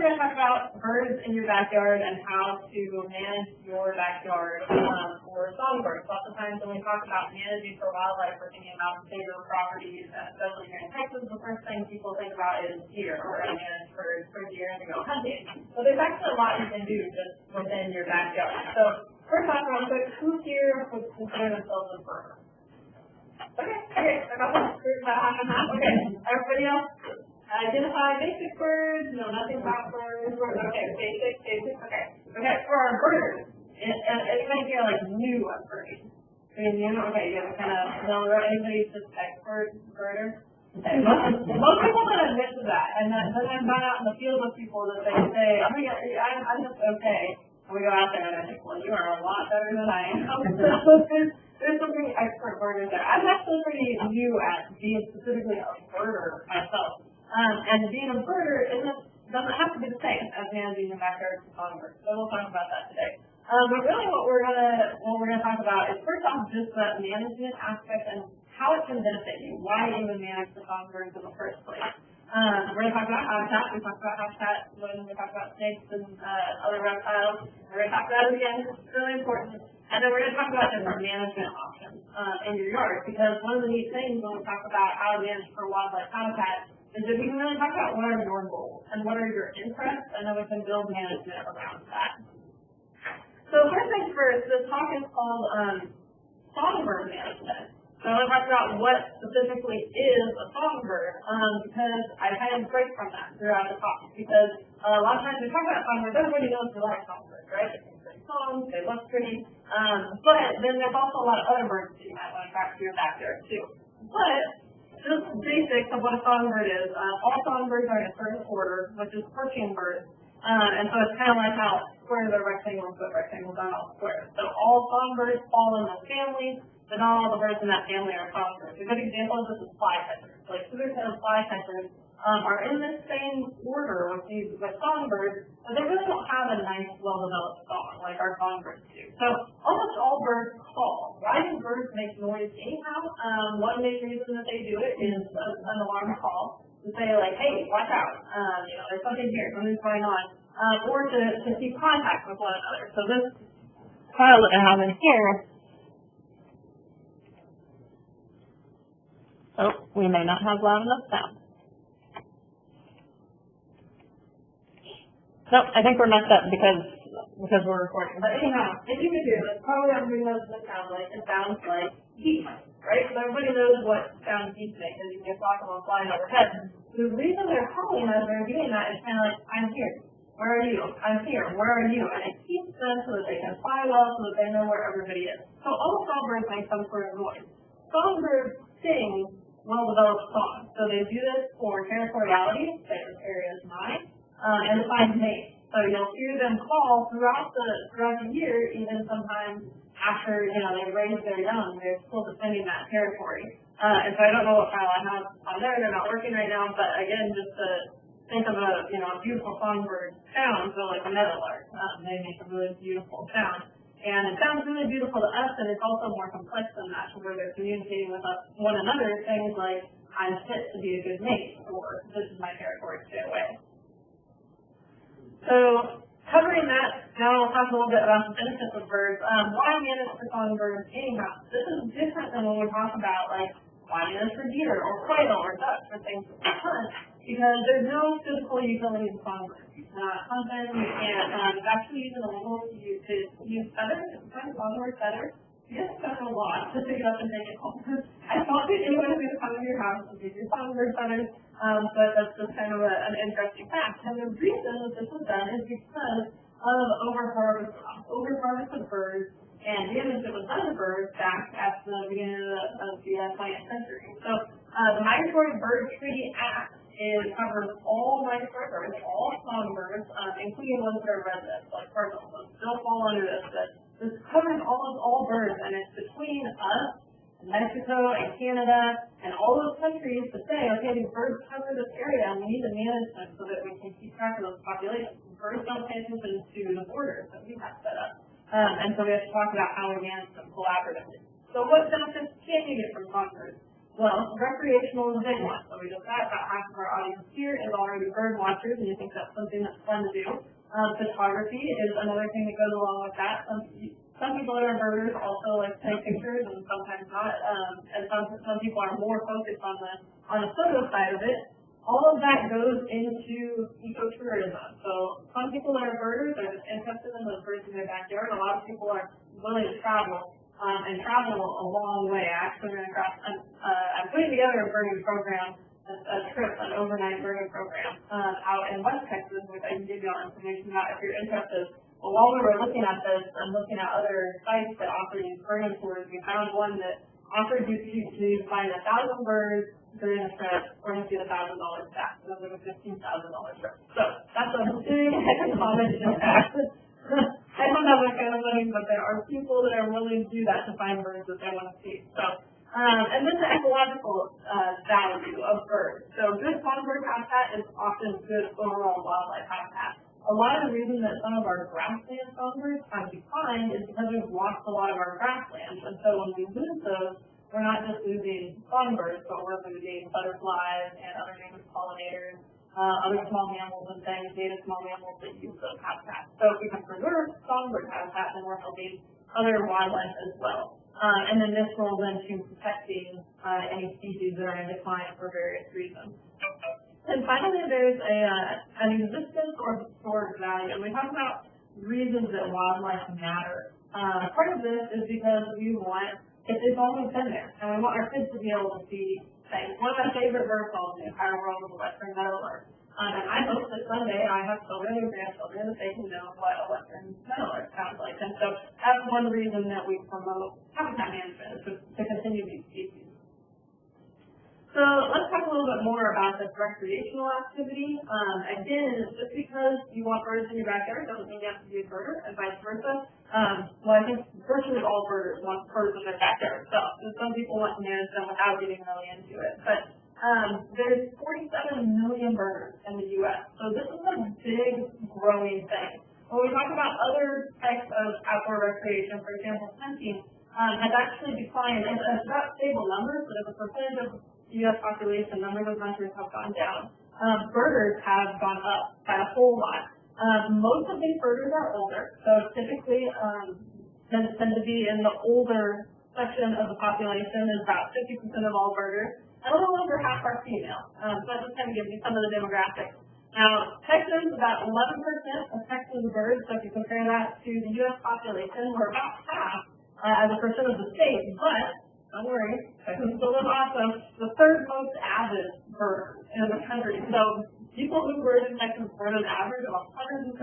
we're going to talk about birds in your backyard and how to manage your backyard for songbirds. Lots of times when we talk about managing for wildlife, we're thinking about bigger properties, especially here in Texas. The first thing people think about is deer. We're going to manage for deer and to go hunting. But there's actually a lot you can do just within your backyard. So first off, real quick, who here would consider themselves a bird? Okay, about half and half. Okay, everybody else? Identify basic birds, no, nothing about birds. Okay, basic, okay. Okay, for our birds, anybody here like new at birding? You know, okay, you have kind of know anybody just expert birder? Okay, most people don't admit to that, and then I find out in the field with people that they say, oh yeah, I'm just okay. And we go out there and I think, well, you are a lot better than I am. There's some pretty expert birders there. I'm actually pretty new at being specifically a birder myself. And being a birder doesn't have to be the same as managing your backyard for songbirds. So we'll talk about that today. But really what we're gonna talk about is first off just the management aspect and how it can benefit you. Why even manage the songbirds in the first place? We're gonna talk about habitat. We talked about habitat when we talked about snakes and other reptiles. We're gonna talk about it again. It's really important. And then we're going to talk about different management options in your yard, because one of the neat things when we talk about how to manage for wildlife habitat is that we can really talk about what are your goals and what are your interests, and then we can build management around that. So first things first, this talk is called songbird management. So I'm going to talk about what specifically is a songbird, because I kind of break from that throughout the talk, because a lot of times we talk about songbirds, everybody knows we like songbirds, right? Songs, they look pretty, but then there's also a lot of other birds that you might want to track to your backyard too. But just basics of what a songbird is, all songbirds are in a certain order, which is perching birds, and so it's kind of like how squares are rectangles, but rectangles aren't all squares. So all songbirds fall in the family, but not all the birds in that family are songbirds. A good example of this is flycatchers. Like scissors-tailed flycatchers are in the same order with songbirds, but they really don't have a nice, well-developed song like our songbirds do. So almost all birds call. Why do birds make noise anyhow? One main reason that they do it is an alarm call to say like, hey, watch out, there's something here, something's going on, or to keep contact with one another. So this file that I have in here, we may not have loud enough sound. Nope, I think we're messed up because we're recording. But anyhow, if you could do this, probably everybody knows what it sounds like. It sounds like geese, right? So everybody knows what sound geese make, because you can flock them on flying overhead. The reason they're calling as they're doing that is kind of like, I'm here. Where are you? I'm here. Where are you? And it keeps them so that they can fly well, so that they know where everybody is. So all songbirds make some sort of noise. Songbirds sing well-developed songs. So they do this for territoriality, say this area is mine, and to find mates. So you'll hear them call throughout the year, even sometimes after they raise their young, they're still defending that territory. And so I don't know what file I have on there. They're not working right now, but again, just to think of a beautiful songbird sound, so like a meadowlark, they make a really beautiful sound. And it sounds really beautiful to us, and it's also more complex than that, to where they're communicating with one another, things like, I'm fit to be a good mate, or this is my territory, stay away. So, covering that, now I'll talk a little bit about the benefits of birds. Why manage for songbirds anyhow? This is different than when we talk about, like, why manage for deer, or quail, or ducks, or things that we hunt, because there's no physical utility in songbirds. You cannot hunt them, you can't, it's actually even illegal to use feathers. It's kind of on the word feathers. You get feathers a lot to pick it up and take it home. I thought that anyone who's come to your house would take your songbird feathers, but that's just kind of an interesting fact. And the reason that this was done is because of overharvest of birds and damage that was done to birds back at the beginning of the 20th century. So the Migratory Bird Treaty Act covers all migratory birds, all songbirds, including ones that are resident, like cardinals. Those still fall under this, but this covers all birds, and it's between us, Mexico, and Canada, and all those countries to say, okay, these birds cover this area, and we need to manage them so that we can keep track of those populations. Birds don't pay attention to the borders that we have set up, and so we have to talk about how we manage them collaboratively. So what benefits can you get from songbirds? Well, recreational is a big one. So we just said about half of our audience here is already bird watchers, and you think that's something that's fun to do. Photography is another thing that goes along with that. Some people that are birders also like to take pictures, and sometimes not. And some people are more focused on the photo side of it. All of that goes into ecotourism. So some people that are birders are just interested in those birds in their backyard. A lot of people are willing to travel and travel a long way. Actually, I'm putting together a birding program, a trip, an overnight birding program out in West Texas, which I can give you all information about if you're interested. Well, while we were looking at this and looking at other sites that offer these birding tours, we found one that offered you to find 1,000 birds during a trip or to get $1,000 back. So it was like a $15,000 trip. So that's a big economic impact. I don't have that kind of money, but there are people that are willing to do that to find birds that they want to see. So, and then the ecological value of birds. So good songbird habitat is often good overall wildlife habitat. A lot of the reason that some of our grassland songbirds have declined is because we've lost a lot of our grasslands. And so when we lose those, we're not just losing songbirds, but we're losing butterflies and other native pollinators, other small mammals and things, native small mammals that use those habitats. So if we can preserve songbird habitat, then we're helping other wildlife as well. And then this rolls into protecting any species that are in decline for various reasons. And finally, there's an existence or historic value. And we talk about reasons that wildlife matter. Part of this is because we want, it's always been there, and we want our kids to be able to see things. One of my favorite bird calls in the entire world is the western meadowlark. And I hope that someday I have children and grandchildren that they can know what a western meadowlark sounds like. And so that's one reason that we promote habitat management, is to continue these species. So let's talk a little bit more about this recreational activity. Again, just because you want birds in your backyard doesn't mean you have to be a birder, and vice versa. Well, I think virtually all birders want birds in their backyard. So some people want to manage them without getting really into it. But there's 47 million birders in the U.S. So this is a big growing thing. When we talk about other types of outdoor recreation, for example, hunting, has actually declined. It's about stable numbers, but as a percentage of U.S. population, numbers of hunters have gone down. Birders have gone up by a whole lot. Most of these birders are older, so typically tend to be in the older section of the population. Is about 50% of all birders, and a little over half are female. So that just kind of gives you some of the demographics. Now, Texas, about 11% of Texas birds, so if you compare that to the U.S. population, we're about half as a percent of the state, but don't worry, Texas still is awesome. The third most avid bird in the country. So people who bird in Texas bird an average of 132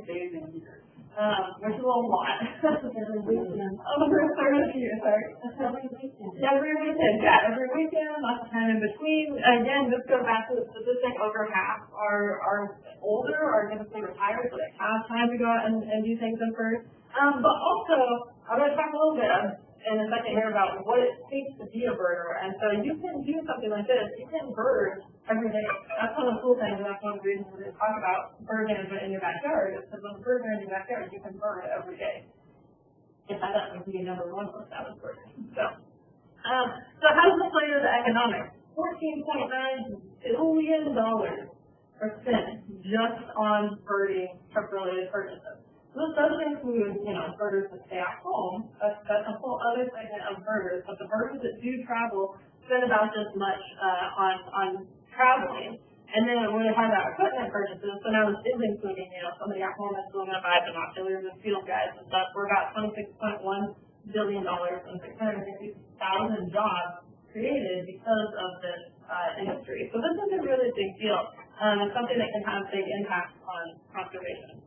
days a year, which is a lot. Every weekend. Over 30 years, sorry. Every weekend. Every weekend, yeah. Every weekend, lots of time in between. Again, this goes back to the statistic: over half are older, are going to stay retired, so they have time to go out and do things in birds. But also, I'm going to talk a little bit in a second here about what it takes to be a birder. And so you can do something like this. You can bird every day. That's one of the cool things, and that's one of the reasons we're going to talk about bird management in your backyard, is because when birds are in your backyard, you can bird every day. If that doesn't be number one most avid birding. So how does this play into the economics? $14.9 billion are spent just on birding trip-related purchases. This doesn't include, birders that stay at home. That's a whole other segment of birders. But the birders that do travel spend about this much on traveling. And then when we talk about equipment purchases, so now this is including, somebody at home that's going to buy binoculars and field guides and stuff. We're about $26.1 billion and 650,000 jobs created because of this industry. So this is a really big deal. It's something that can have big impacts on conservation.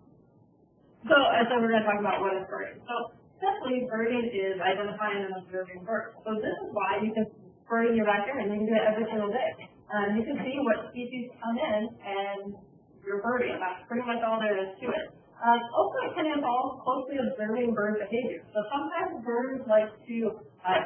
So we're going to talk about what is birding. So essentially, birding is identifying and observing birds. So this is why you can bird in your backyard, and you can do it every single day. You can see what species come in, and you're birding. That's pretty much all there is to it. Also, it can involve closely observing bird behavior. So sometimes birds like to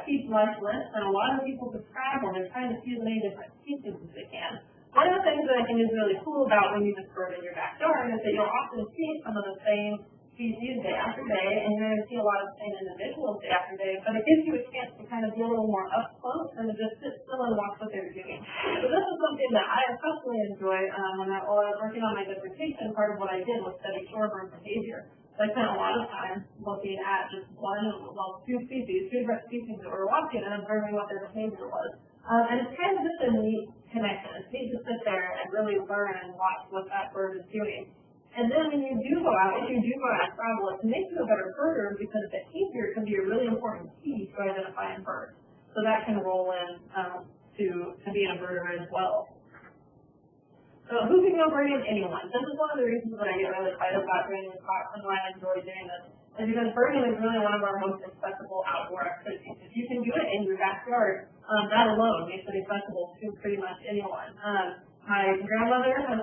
keep life lists, and a lot of people who travel, they're trying to see as many different species as they can. One of the things that I think is really cool about when you just bird in your backyard is that you'll often see some of the same species day after day, and you're going to see a lot of the same individuals day after day, but it gives you a chance to kind of be a little more up close and just sit still and watch what they're doing. So this is something that I especially enjoy when I was working on my dissertation. Part of what I did was study shorebird behavior. So I spent a lot of time looking at just two different species that we're watching and observing what their behavior was. And it's kind of just a neat connection. It's neat to sit there and really learn and watch what that bird is doing. And then when you do go out, if you do go out and travel, it can make you a better birder because behavior can be a really important key to identifying birds. So that can roll in to being a birder as well. So who can go birding? Anyone. This is one of the reasons that I get really excited about doing this class and why I enjoy doing this. Is because birding is really one of our most accessible outdoor activities. If you can do it in your backyard, that alone makes it accessible to pretty much anyone. My grandmother has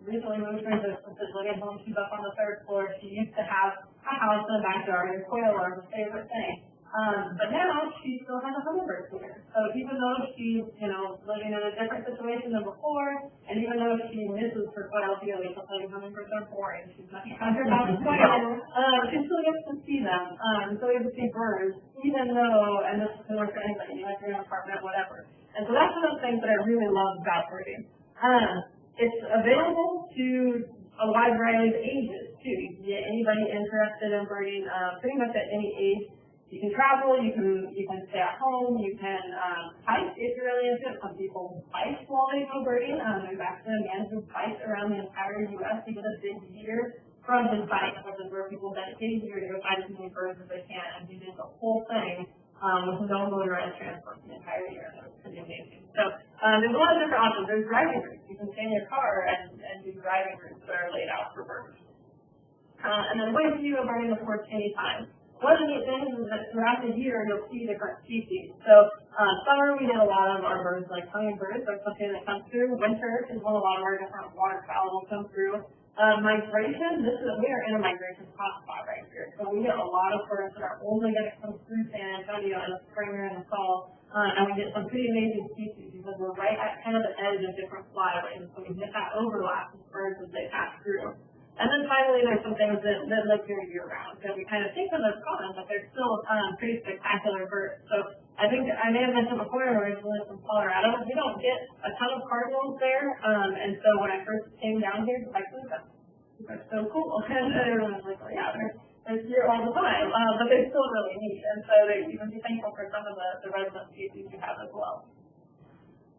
recently moved into this living home. She's up on the 3rd floor. She used to have a house in the backyard, and quail are her favorite thing. But now she still has a hummingbird here. So even though she's, living in a different situation than before, and even though she misses her quail dearly, because hummingbirds are boring, she's not talking about quail, she still gets to see them. So we get to see birds, even though, and this can work for anybody, like your own apartment, whatever. And so that's one of the things that I really love about birding. It's available to a wide variety of ages, too. You can get anybody interested in birding pretty much at any age. You can travel, you can stay at home, you can hike if you're really into it. Some people bike while they go birding. There's actually a man who bikes around the entire U.S. He did a big year from his bike, which is where people dedicate a year to go find as many birds as they can. And he did the whole thing with no motorized transport the entire year. That was pretty amazing. So there's a lot of different options. There's driving routes. You can stay in your car and do driving routes that are laid out for birds. And then ways to go birding, of course, anytime. One of the neat things is that throughout the year, you'll see different species. So summer, we get a lot of our birds like hummingbirds. That's something that comes through. Winter is when a lot of our different waterfowl will come through. Migration, we are in a migration hotspot right here. So we get a lot of birds that are only going to come through San Antonio in the spring or in the fall. And we get some pretty amazing species because we're right at kind of the edge of different flyways. So we get that overlap with birds as they pass through. And then finally, there's some things that live here year-round. So we kind of think of them as common, but they're still pretty spectacular birds. So I think I may have mentioned before, originally from Colorado, we don't get a ton of cardinals there. And so when I first came down here, I flew them. They're so cool. And everyone was like, oh, yeah, they're here all the time. But they're still really neat. And so you can be thankful for some of the resident species you have as well.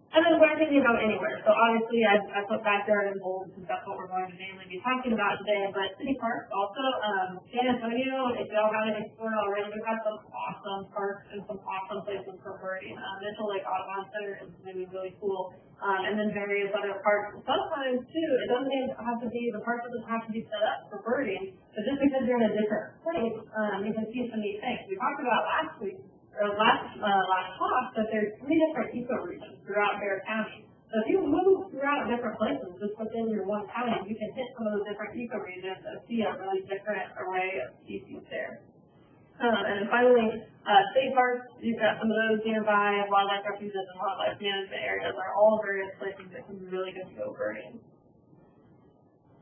And then where can you go anywhere? So obviously I put backyard in bold because that's what we're going to mainly be talking about today. But city parks also, San Antonio, if y'all haven't explored already, we've got some awesome parks and some awesome places for birding. Mitchell Lake Audubon Center is really, really cool. And then various other parks. Sometimes too, it doesn't even have to be, the park doesn't have to be set up for birding, but just because you're in a different place, you can see some neat things. We talked about last talk that there's 3 different ecoregions throughout Bexar County. So if you move throughout different places just within your one county, you can hit some of those different ecoregions and see a really different array of species there. And then finally, state parks, you've got some of those nearby. Wildlife refuges and wildlife management areas are all various places that can be really good to go birding.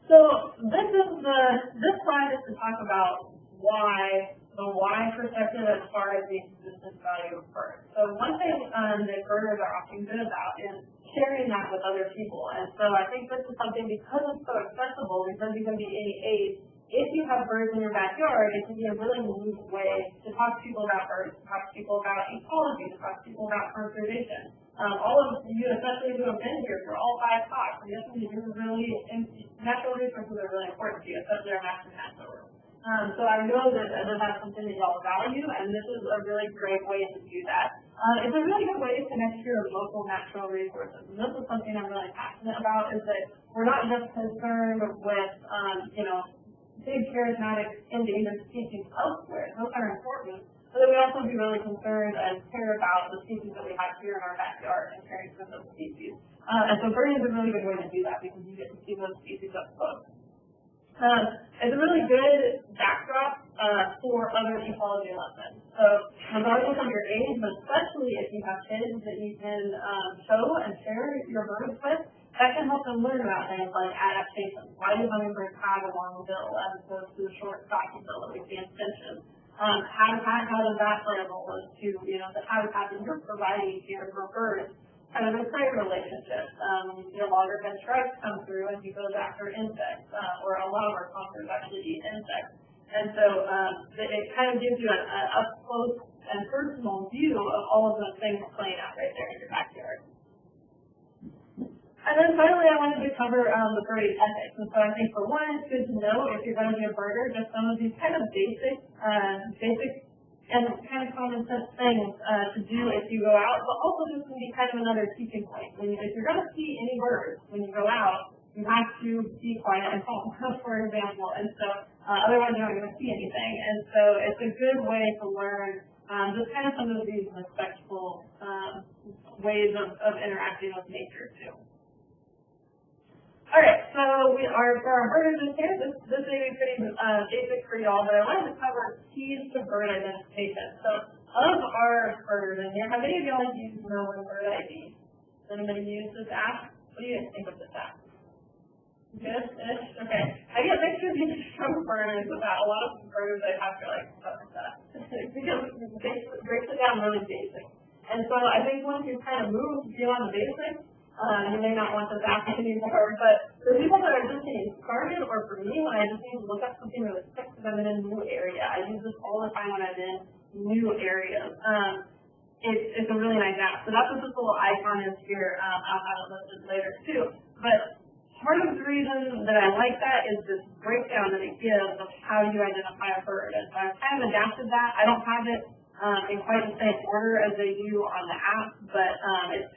So this slide is to talk about the why perspective as far as the existence value of birds. So one thing that birders are often good about is sharing that with other people. And so I think this is something, because it's so accessible, because you can be any age, if you have birds in your backyard, it can be a really neat way to talk to people about birds, to talk to people about ecology, to talk to people about conservation. All of you, especially who have been here for all 5 talks, natural resources are really important to you, especially our national resources. So I know that that's something that y'all value, and this is a really great way to do that. It's a really good way to connect to your local natural resources. And this is something I'm really passionate about, is that we're not just concerned with, big charismatic endangered species elsewhere. Those are important. But then we also be really concerned and care about the species that we have here in our backyard and caring for those species. And so birding is a really good way to do that because you get to see those species up close. It's a really good backdrop for other ecology lessons. So regardless of your age, but especially if you have kids that you can show and share your birds with, That can help them learn about things like adaptations. Why do hummingbirds have a long bill as opposed to a short, stocky bill that we see in finches? Habitat, how does that play a role into, the habitat that you're providing here for birds? Kind of a prey relationship. When you see a loggerhead shrike come through and he goes after insects, or a lot of our conifers actually eat insects. And so it kind of gives you an up close and personal view of all of those things playing out right there in your backyard. And then finally, I wanted to cover the birding ethics. And so I think for one, it's good to know if you're going to be a birder, just some of these kind of basic and kind of common sense things to do if you go out, but also this can be kind of another teaching point. If you're going to see any birds when you go out, you have to be quiet and calm, for example. And so otherwise you're not going to see anything. And so it's a good way to learn just kind of some of these respectful ways of interacting with nature too. All right, so for our birders in here, this may be pretty basic for y'all, but I wanted to cover keys to bird identification. So of our birders in here, how many of y'all use Merlin Bird ID? Does anybody use this app? What do you guys think of this app? Good-ish? Okay. I get mixed reviews from birders about a lot of birders I have to stuff like that. Because it breaks it down really basic. And so I think once you kind of move beyond the basics, you may not want this app anymore, but for people that are just getting started, or for me, when I just need to look up something really quick because I'm in a new area, I use this all the time when I'm in new areas. It's a really nice app. So that's what this little icon is here. I'll have it listed later too. But part of the reason that I like that is this breakdown that it gives of how you identify a bird. And so I've kind of adapted that. I don't have it in quite the same order as they do on the app, but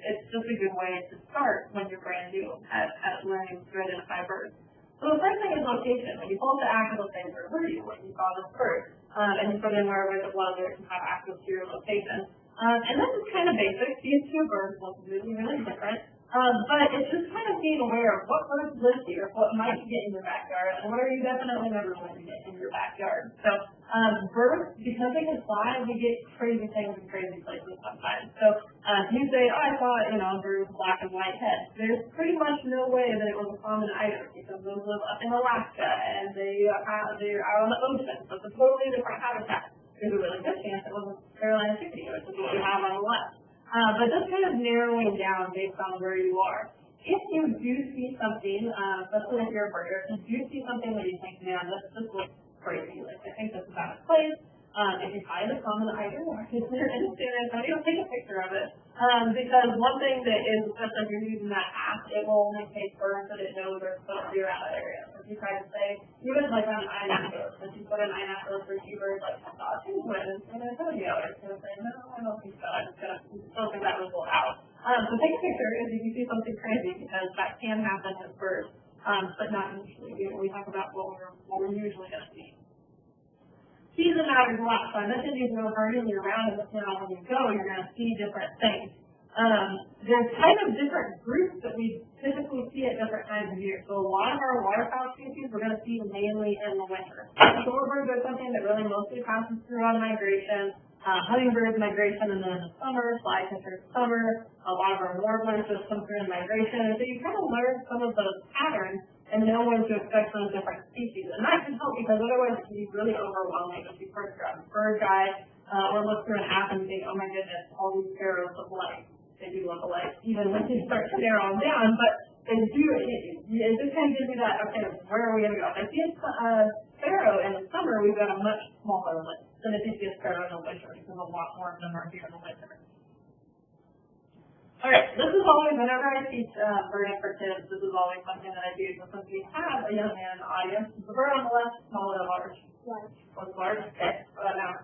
it's just a good way to start when you're brand new at learning to identify birds. So the first thing is location. When you pull up the app, it'll say, where were you when you saw this bird? And you put in wherever it was there to have access to your location. And this is kind of basic. These two birds look really, really different. But it's just kind of being aware of what birds live here, what might get in your backyard, and what are you definitely never going to get in your backyard. So birds, because they can fly, we get crazy things in crazy places sometimes. So you say, I saw a bird with black and white head. There's pretty much no way that it was a common item because those live up in Alaska and they're out on the ocean. So it's a totally different habitat. There's a really good chance it was a Carolina chickadee, which is what we have on the left. But just kind of narrowing down based on where you are. If you do see something, especially if you're a birder, if you do see something that you think, man, this looks crazy, I think this is out of place, if you find a common item or if you're interested in somebody, take a picture of it. Because one thing that is, especially if you're using that app, it will only take birds that it knows are supposed to be around that area. So if you try to say, even on an inoculus, if you put an inoculus for keywords like I saw a penguin in San Antonio, it's going to say, no, I don't think so. I'm just going to filter that result out. So take a picture if you see something crazy, because that can happen with birds, but not usually. We talk about what we're usually going to see. Season matters a lot. So I mentioned you go birding year round, and when you go, you're going to see different things. There's kind of different groups that we typically see at different times of year. So a lot of our waterfowl species we're going to see mainly in the winter. Shorebirds are something that really mostly passes through on migration. Hummingbirds migration, and then in the summer, flycatchers summer. A lot of our warblers just come through in migration. And so you kind of learn some of those patterns and know when to expect from different species. And that can help because otherwise it can be really overwhelming if you first grab a bird guide or look through an app and think, oh my goodness, all these sparrows look alike. They do look alike, even when you start to narrow them down, but they do, it just kind of gives you that, okay, where are we going to go? If I see a sparrow in the summer, we've got a much smaller list than if you see a sparrow in the winter, because a lot more of them are here in the winter. All right, this is always, whenever I teach birding for kids, this is always something that I do. So since we have a young man in the audience, the bird on the left, small or large? Large. What's large? Okay, now.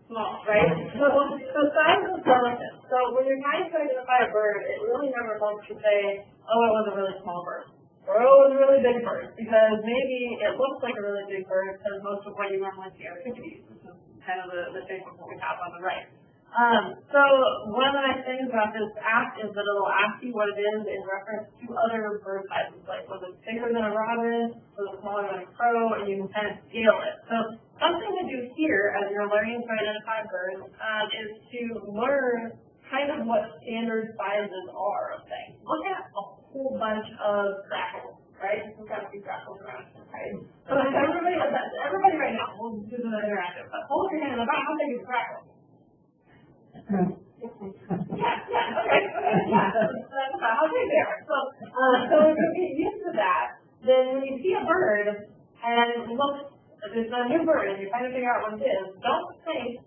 Small, right? So size is relative. So when you're trying to identify a bird, it really never helps to say, oh, it was a really small bird, or oh, it was a really big bird, because maybe it looks like a really big bird because most of what you normally see are chickadees, which is kind of the shape of what we have on the right. So one of the nice things about this app is that it'll ask you what it is in reference to other bird sizes, like was it bigger than a robin, was it smaller than a crow, and you can kind of scale it. So something to do here as you're learning to identify birds is to learn kind of what standard sizes are of things. Look at a whole bunch of grackles, right? We've got a few grackles around, right? So everybody right now, we'll do the interactive, but hold your hand about how big is a grackle? Yeah, okay, yeah, that's about how big they are. So if you get used to that, then when you see a bird and look, if it's a new bird and you're trying to figure out what it is, don't think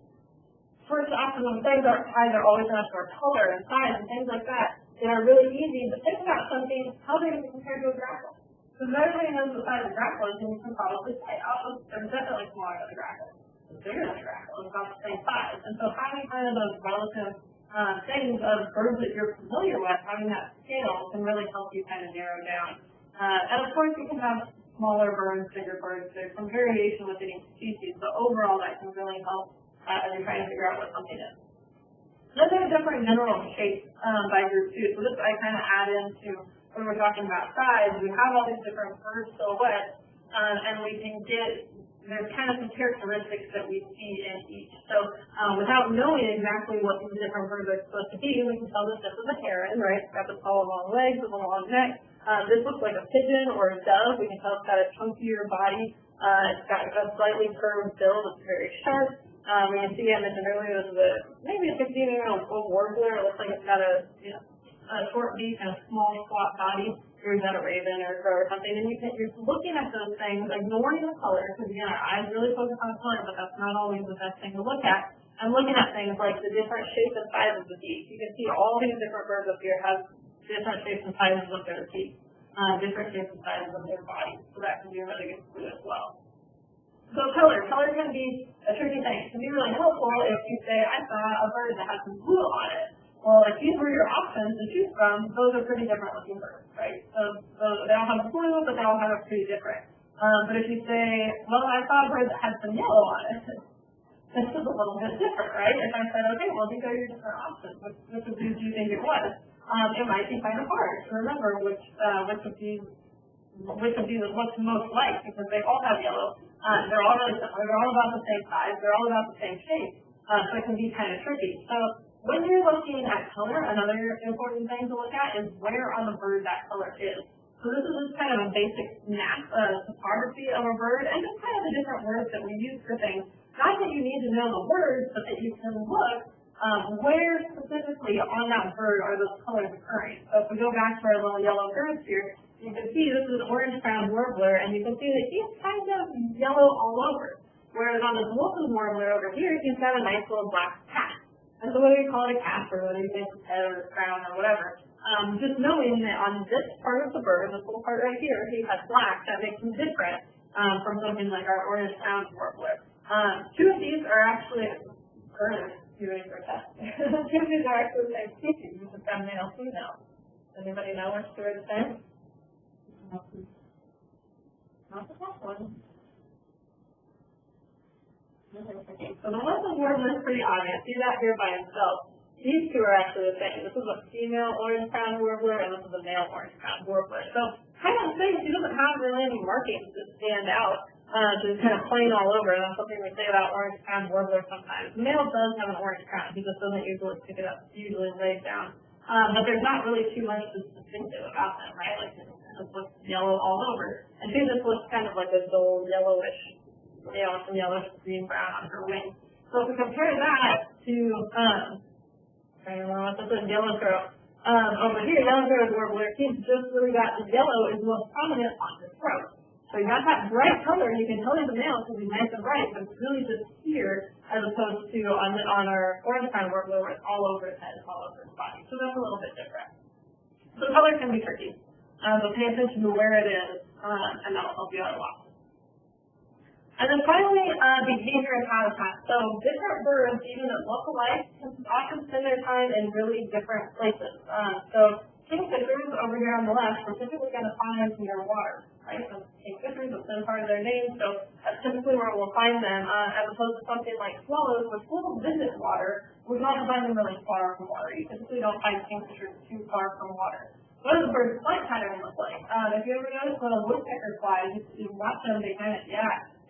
first off, when things are always enough for color and size and things like that, they are really easy, but think about something, how big is it compared to a grackle? Because everybody knows the size of grackle is, and you can probably say, oh, they're definitely smaller than a grackle. It's bigger than a grackle, it's about the same size. And so having kind of those relative things of birds that you're familiar with, having that scale can really help you kind of narrow down. And of course, you can have smaller birds, bigger birds. There's some variation within each species, but overall that can really help as you're trying to figure out what something is. Then there's different mineral shapes by group too. So this I kind of add into when we're talking about size. We have all these different bird silhouettes, and we can get, there's kind of some characteristics that we see in each. So without knowing exactly what these different birds are supposed to be, we can tell that this is a heron, right? It's got the tall long legs with a long neck. This looks like a pigeon or a dove. We can tell it's got a chunkier body. It's got a slightly curved bill that's very sharp. We can see, I mentioned earlier, this is maybe a 15-year-old warbler. It looks like it's got a short beak and a small, squat body. Or is that a raven or a crow or something? And you're looking at those things, ignoring the color, because again, our eyes really focus on color, but that's not always the best thing to look at. And looking at things like the different shapes and sizes of beak. You can see all these different birds up here have different shapes and sizes of their beak, different shapes and sizes of their body. So that can be a really good clue as well. So color can be a tricky thing. It can be really helpful if you say, I saw a bird that had some blue on it. Well, if these were your options to choose from, those are pretty different looking birds, right? So they all have blue, but they all have a pretty different. But if you say, well, I saw a bird that had some yellow on it, this is a little bit different, right? If I said, okay, well, these are your different options. Which of these do you think it was? It might be kind of hard to remember which of these it looks most like, because they all have yellow. They're all really similar. They're all about the same size. They're all about the same shape. So it can be kind of tricky. So when you're looking at color, another important thing to look at is where on the bird that color is. So this is just kind of a basic map topography of a bird, and just kind of the different words that we use for things. Not that you need to know the words, but that you can look where specifically on that bird are those colors occurring. So if we go back to our little yellow birds here, you can see this is an orange-crowned warbler, and you can see that he's kind of yellow all over. Whereas on this wolf's warbler over here, he's got a nice little black patch. And so whether you call it a cap or whether you think it's a head or a crown or whatever, just knowing that on this part of the bird, this little part right here, he has black, that makes him different from something like our orange-crowned warbler. Two of these are actually birds doing their test. Two of these are actually the same species, just got male female. Anybody know which two are the same? Not the top one. Okay, so the wolf's warbler is pretty obvious. See that here by himself. These two are actually the same. This is a female orange-crowned warbler, and this is a male orange-crowned warbler. So kind of things, he doesn't have really any markings that stand out. Just kind of plain all over. That's something we say about orange-crowned warbler sometimes. The male does have an orange crown. He just doesn't usually pick it up. It's usually laid down. But there's not really too much that's distinctive about them, right? Like it just looks yellow all over. And she just looks kind of like a dull yellowish, some yellowish green-brown on her wings. So if we compare that to, I don't know what this is, yellow throat. Over here, yellow throat warbler, he's just really got the yellow is most prominent on his throat. So you got that bright color, you can tell he's a male because he's nice and bright, but it's really just here as opposed to on our orange-crowned warbler where it's all over his head, it's all over his body. So that's a little bit different. So color can be tricky. So pay attention to where it is, and that'll help you out a lot. And then finally, behavior and habitat. So different birds, even that look alike, can often spend their time in really different places. So kingfishers over here on the left, we're typically going to find near water, right? So kingfishers, that's been part of their name, so that's typically where we'll find them, as opposed to something like swallows, which will visit water. We can also find them really far from water. You typically don't find kingfishers too far from water. What does a bird's flight pattern look like? If you ever notice when a woodpecker flies, you watch them, they kind of,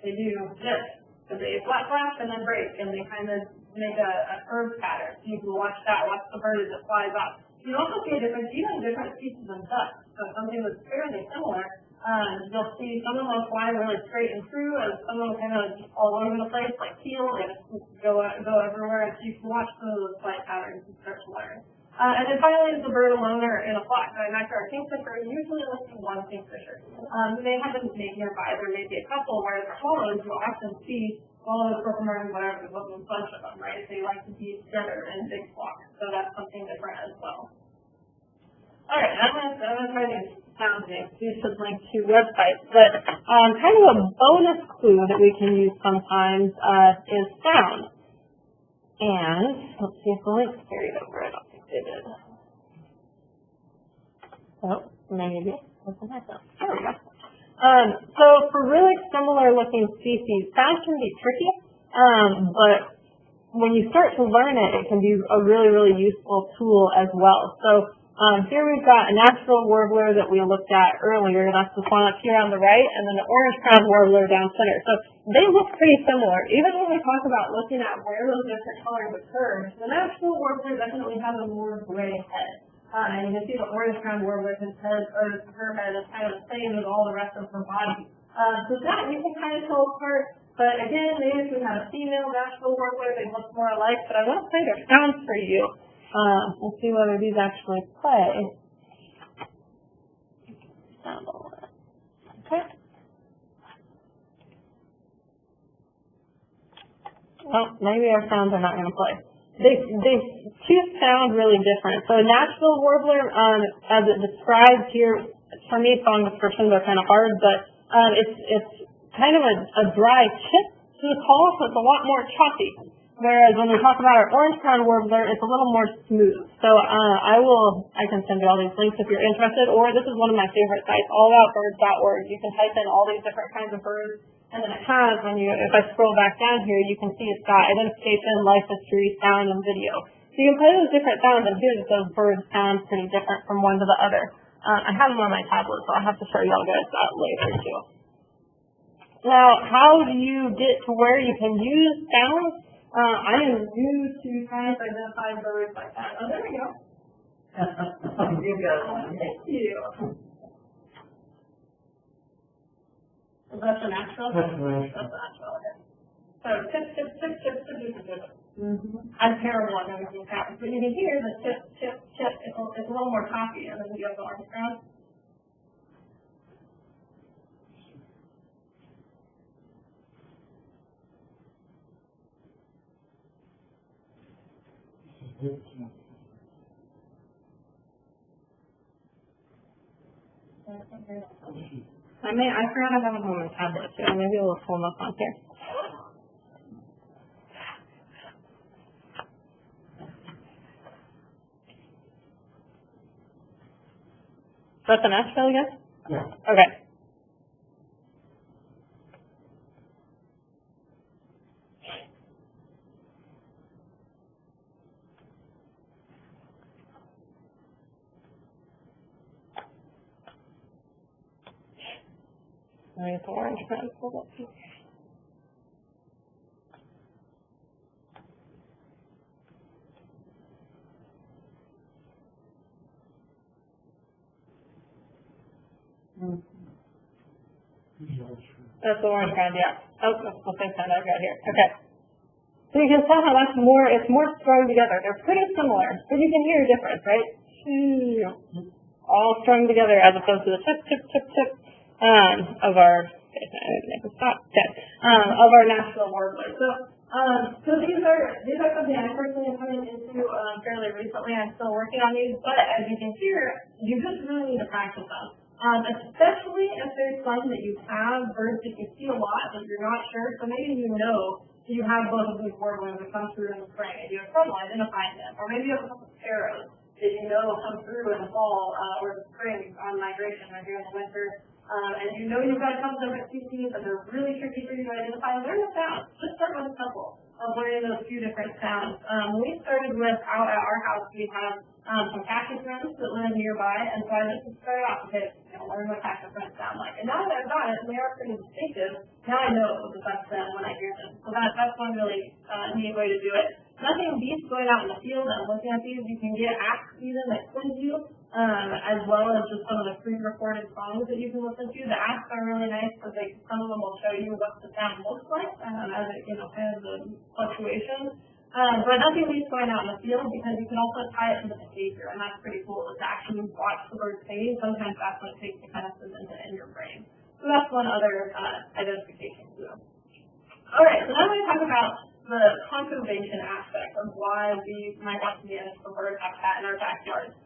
they do this. So they flap and then break, and they kind of make an herb pattern. So you can watch that, watch the bird as it flies up. You also see a difference, even different species of ducks. So something that's fairly similar. You'll see some of them fly really straight and true, and some of them kind of all over the place, like teal, and go everywhere. And so you can watch some of those flight patterns and start to learn. And then finally is the bird alone or in a flock. So after our kingfisher, usually only see one kingfisher. They happen maybe nearby. There may be a couple, whereas swallows, you'll often see swallows, purple-martin, whatever, there's a bunch of them, right? They like to be together in big flocks. So that's something different as well. All right, I'm going to try to sound things. You should link to websites. But kind of a bonus clue that we can use sometimes is sound. And let's see if the link's carried over. I don't think they did. Oh, maybe. There we go. So for really similar looking species, sound can be tricky, but when you start to learn it, it can be a really, really useful tool as well. So here we've got a natural warbler that we looked at earlier. That's this one up here on the right, and then the orange-crowned warbler down center. So they look pretty similar. Even when we talk about looking at where those different colors occur, the natural warbler definitely has a more gray head. And you can see the orange-crowned warbler's head, or her head, is kind of the same as all the rest of her body. So that you can kind of tell apart. But again, maybe if we had a female natural warbler, they look more alike. But I won't play their sounds for you. We'll see whether these actually play. Okay. Well, maybe our sounds are not going to play. They two sound really different. So a natural warbler, as it describes here, for me song descriptions are kind of hard, but it's kind of a dry chip to the call, so it's a lot more choppy. Whereas when we talk about our orange-crowned warbler, it's a little more smooth. So I can send you all these links if you're interested, or this is one of my favorite sites, allaboutbirds.org. You can type in all these different kinds of birds, and then it has, if I scroll back down here, you can see it's got identification, life history, sound, and video. So you can play those different sounds and hear that those birds sound pretty different from one to the other. I have them on my tablet, so I'll have to show y'all guys that later too. Now, how do you get to where you can use sounds? I am new to trying to identify birds like that. Oh, there we go. You got it. Thank you. Is that the natural? That's the natural. That's the natural, okay. So, tip, tip, tip, tip, tip, tip, tip. I'm terrible at everything happens, but you can hear the tip, tip, tip. It's a little more choppy, and then you have the orange crown. I forgot I have them on my tablet too. Maybe we'll pull them up on here. That's the Nashville again? Yeah. Okay. Let me get the orange pen pulled up here. That's the orange kind, yeah. Oh, that's the same kind I've got here. Okay. So you can tell how it's more strung together. They're pretty similar, but you can hear a difference, right? All strung together as opposed to the tip, tip, tip, tip of our of our natural warbler. So these are something I personally am coming into fairly recently. I'm still working on these, but as you can hear, you just really need to practice them. Especially if there's some that you have birds that you see a lot but you're not sure. So maybe you know you have both of these warblers that come through in the spring and you have trouble identifying them. Or maybe you have a couple of sparrows that you know will come through in the fall or the spring on migration or during the winter. And you know you've got a couple different species and they're really tricky for you to identify. Learn the sounds. Just start with a couple of learning those few different sounds. We started with out at our house we have some cactus wrens that live nearby, and so I just started off with learn what cactus wrens sound like. And now that I've got it, and they are pretty distinctive, now I know that that's them when I hear them. So that's one really neat way to do it. nothing beats going out in the field and looking at these. You can get apps even that quiz you, as well as just some of the pre-recorded songs that you can listen to. The apps are really nice because some of them will show you what the sound looks like as it, kind of the fluctuations. But nothing beats going out in the field because you can also tie it to the behavior, and that's pretty cool. Is to actually watch the bird singing. Sometimes that's what it takes to kind of cement it in your brain. So that's one other identification tool. All right, so now we're going to talk about the conservation aspect of why we might want to manage the bird habitat in our backyard.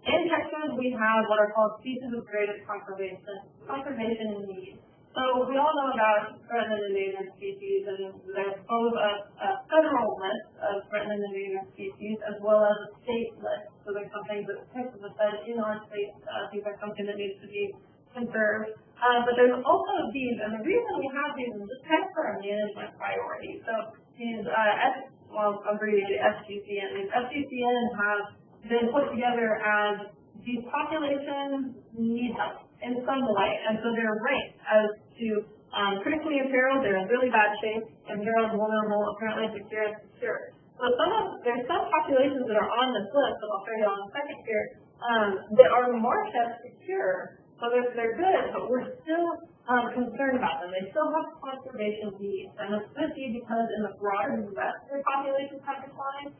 In Texas, we have what are called species of greatest conservation needs. So we all know about threatened and endangered species, and there's both a federal list of threatened and endangered species as well as a state list. So there's some things that Texas has said in our state, these are something that needs to be conserved. But there's also these, and the reason we have these is just kind of for a management priority. So these, abbreviated SGCN, these SGCNs have been put together as these populations need help in some way, and so they're ranked as to critically imperiled, they're in really bad shape, imperiled, vulnerable, apparently secure, and secure. So there's some populations that are on this list that I'll show you on the second here that are marked as secure. So they're good, but we're still concerned about them. They still have conservation needs, and it's could be because in the broader U.S. their populations have declined.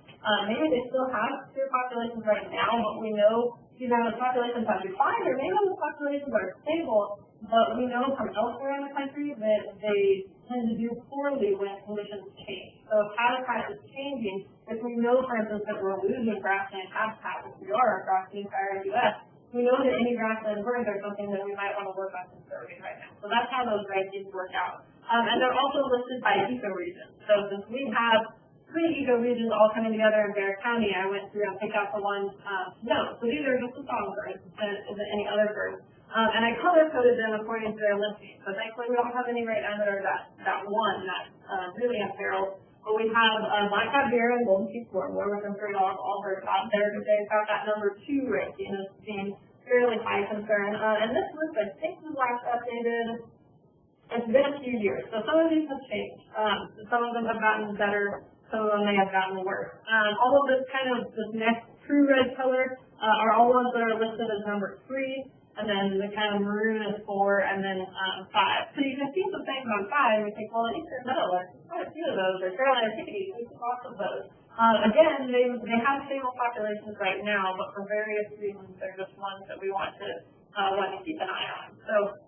Maybe they still have secure populations right now, but we know either those populations have declined or maybe those populations are stable, but we know from elsewhere in the country that they tend to do poorly when conditions change. So if habitat is changing, if we know, for instance, that we're losing grassland habitat, which we are across the entire U.S., we know that any grassland birds are something that we might want to work on conserving right now. So that's how those rankings work out. And they're also listed by ecoregion. So since we have 3 ecoregions all coming together in Bexar County, I went through and picked out the ones to note. So these are just the songbirds and any other birds. And I color-coded them according to their listing. So thankfully we don't have any right now that are that one that's really imperiled. But we have black-capped deer and golden cheeked warbler, which I'm sure all birds out there today. Got that number 2 ranking as being fairly high concern. And this list, I think, was last updated. It's been a few years, so some of these have changed. Some of them have gotten better. Some of them may have gotten worse. All of this next true red color are all ones that are listed as number 3. And then the kind of maroon is 4, and then 5. So you can see some things on 5, and you think, well, eastern meadowlarks, quite a few of those, or Carolina chickadees, we see lots of those. Again, they have stable populations right now, but for various reasons, they're just ones that we want to keep an eye on. So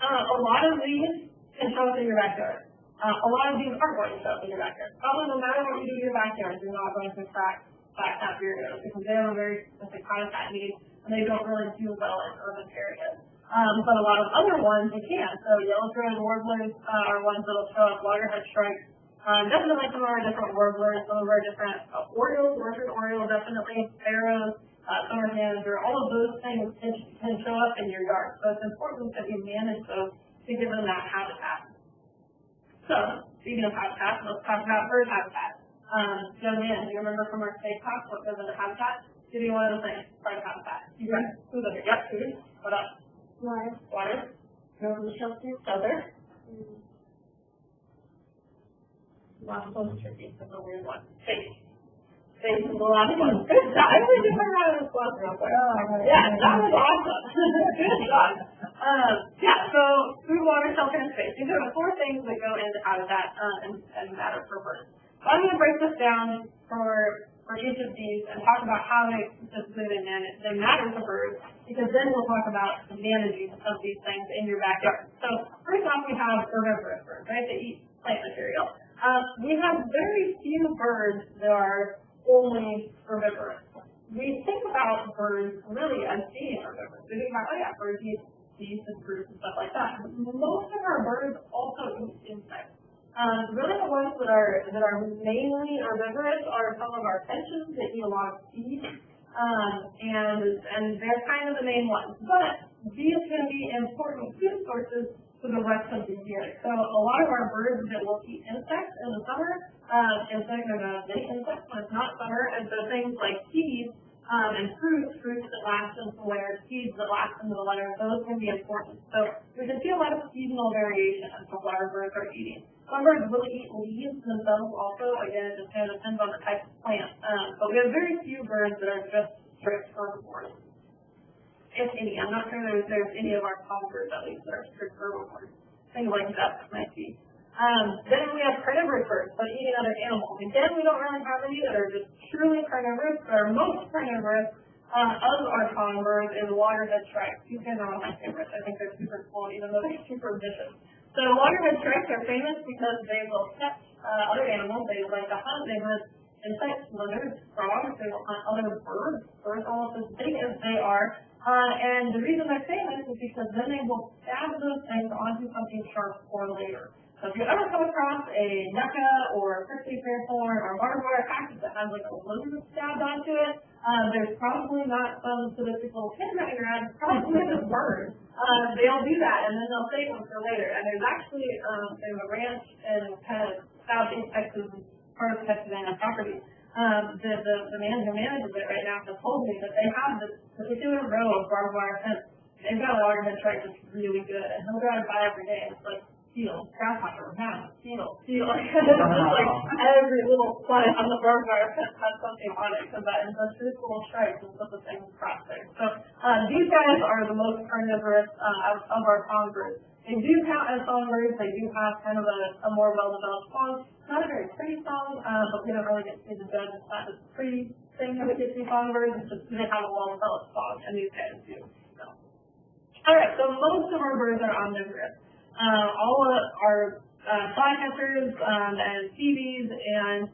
a lot of these can show up in your backyard. A lot of these aren't going to show up in your backyard. Probably no matter what you do in your backyard, you're not going to attract black-capped vireos because they have a very specific habitat need, and they don't really do well in urban areas. But a lot of other ones you can. So yellow-throated warblers are ones that will show up, loggerhead stripes. Definitely some of our different warblers, some of our different orioles, orchard oriole, definitely sparrows, summer tanager, all of those things can show up in your yard. So it's important that you manage those to give them that habitat. So, speaking of habitat, let's talk about bird habitat. Young man, do you remember from our state talk what goes into habitat? Give me one of the things, part of habitat. You got food up here. Yep, food. What else? Water. Water. Shelter. Shelter. Last one's tricky. That's a weird one. Space. Space is the last one. Good job. I really did learn how to respond real quick. Yeah, that was awesome. Good job. So food, water, shelter, and space. These are the 4 things that go into habitat and matter for birds. So I'm going to break this down for each of these and talk about how specifically they matter to birds, because then we'll talk about the managing of these things in your backyard. So first off, we have herbivorous birds, right? They eat plant material. We have very few birds that are only herbivorous. We think about birds really as being herbivorous. We think about, birds eat seeds and fruits and stuff like that. But most of our birds also eat insects. Really the ones that are mainly herbivorous are some of our finches that eat a lot of seeds, and they're kind of the main ones. But these can be important food sources for the rest of the year. So a lot of our birds that will eat insects in the summer, insects are the big insects when it's not summer, and so things like seeds and fruits that last into the winter, seeds that last into the winter, those can be important. So we can see a lot of seed seasonal variation as to what our birds are eating. Some birds really eat leaves themselves also. Again, it just kind of depends on the type of plant. But we have very few birds that are just strict herbivores. If any. I'm not sure there's any of our songbirds at least that are strict herbivores. Things like ducks might be. Then we have carnivorous birds, but eating other animals. Again, we don't really have any that are just truly carnivorous, but our most carnivorous of our songbirds is waterhead shrikes. These guys are one of my favorites. I think they're super cool, even though they're super vicious. So waterhead shrikes are famous because they will catch other animals. They like to hunt. They hunt insects, lizards, frogs. They will hunt other birds almost as big as they are. And the reason they're famous is because then they will stab those things onto something sharp for later. So if you ever come across a yucca or a prickly pear thorn or barbed wire cactus that has like a lizard stabbed onto it, there's probably not some sadistic little kid running around. It's probably just birds. They'll do that and then they'll save them for later. And there's actually there's a ranch in kind of southeast Texas, part of Texas A&M property. The man who manages it right now has told me that they have this particular row of barbed wire fence. They've got a waterhead shrike that's really good, and he'll drive by every day. And it's like seal, grasshopper, mouse, seal. It's just like every little plant on the barbed wire fence has something on it because that is such a cool shrike and put the things across there. So these guys are the most carnivorous of our songbirds. They do count as songbirds. They do have kind of a more well-developed song. Not a very pretty song, but we don't really get to see the judge. It's not a pretty thing that we get to see songbirds. It's just they have a well-developed song, and these guys do. So. All right, so most of our birds are omnivorous. All of our flycatchers and phoebes and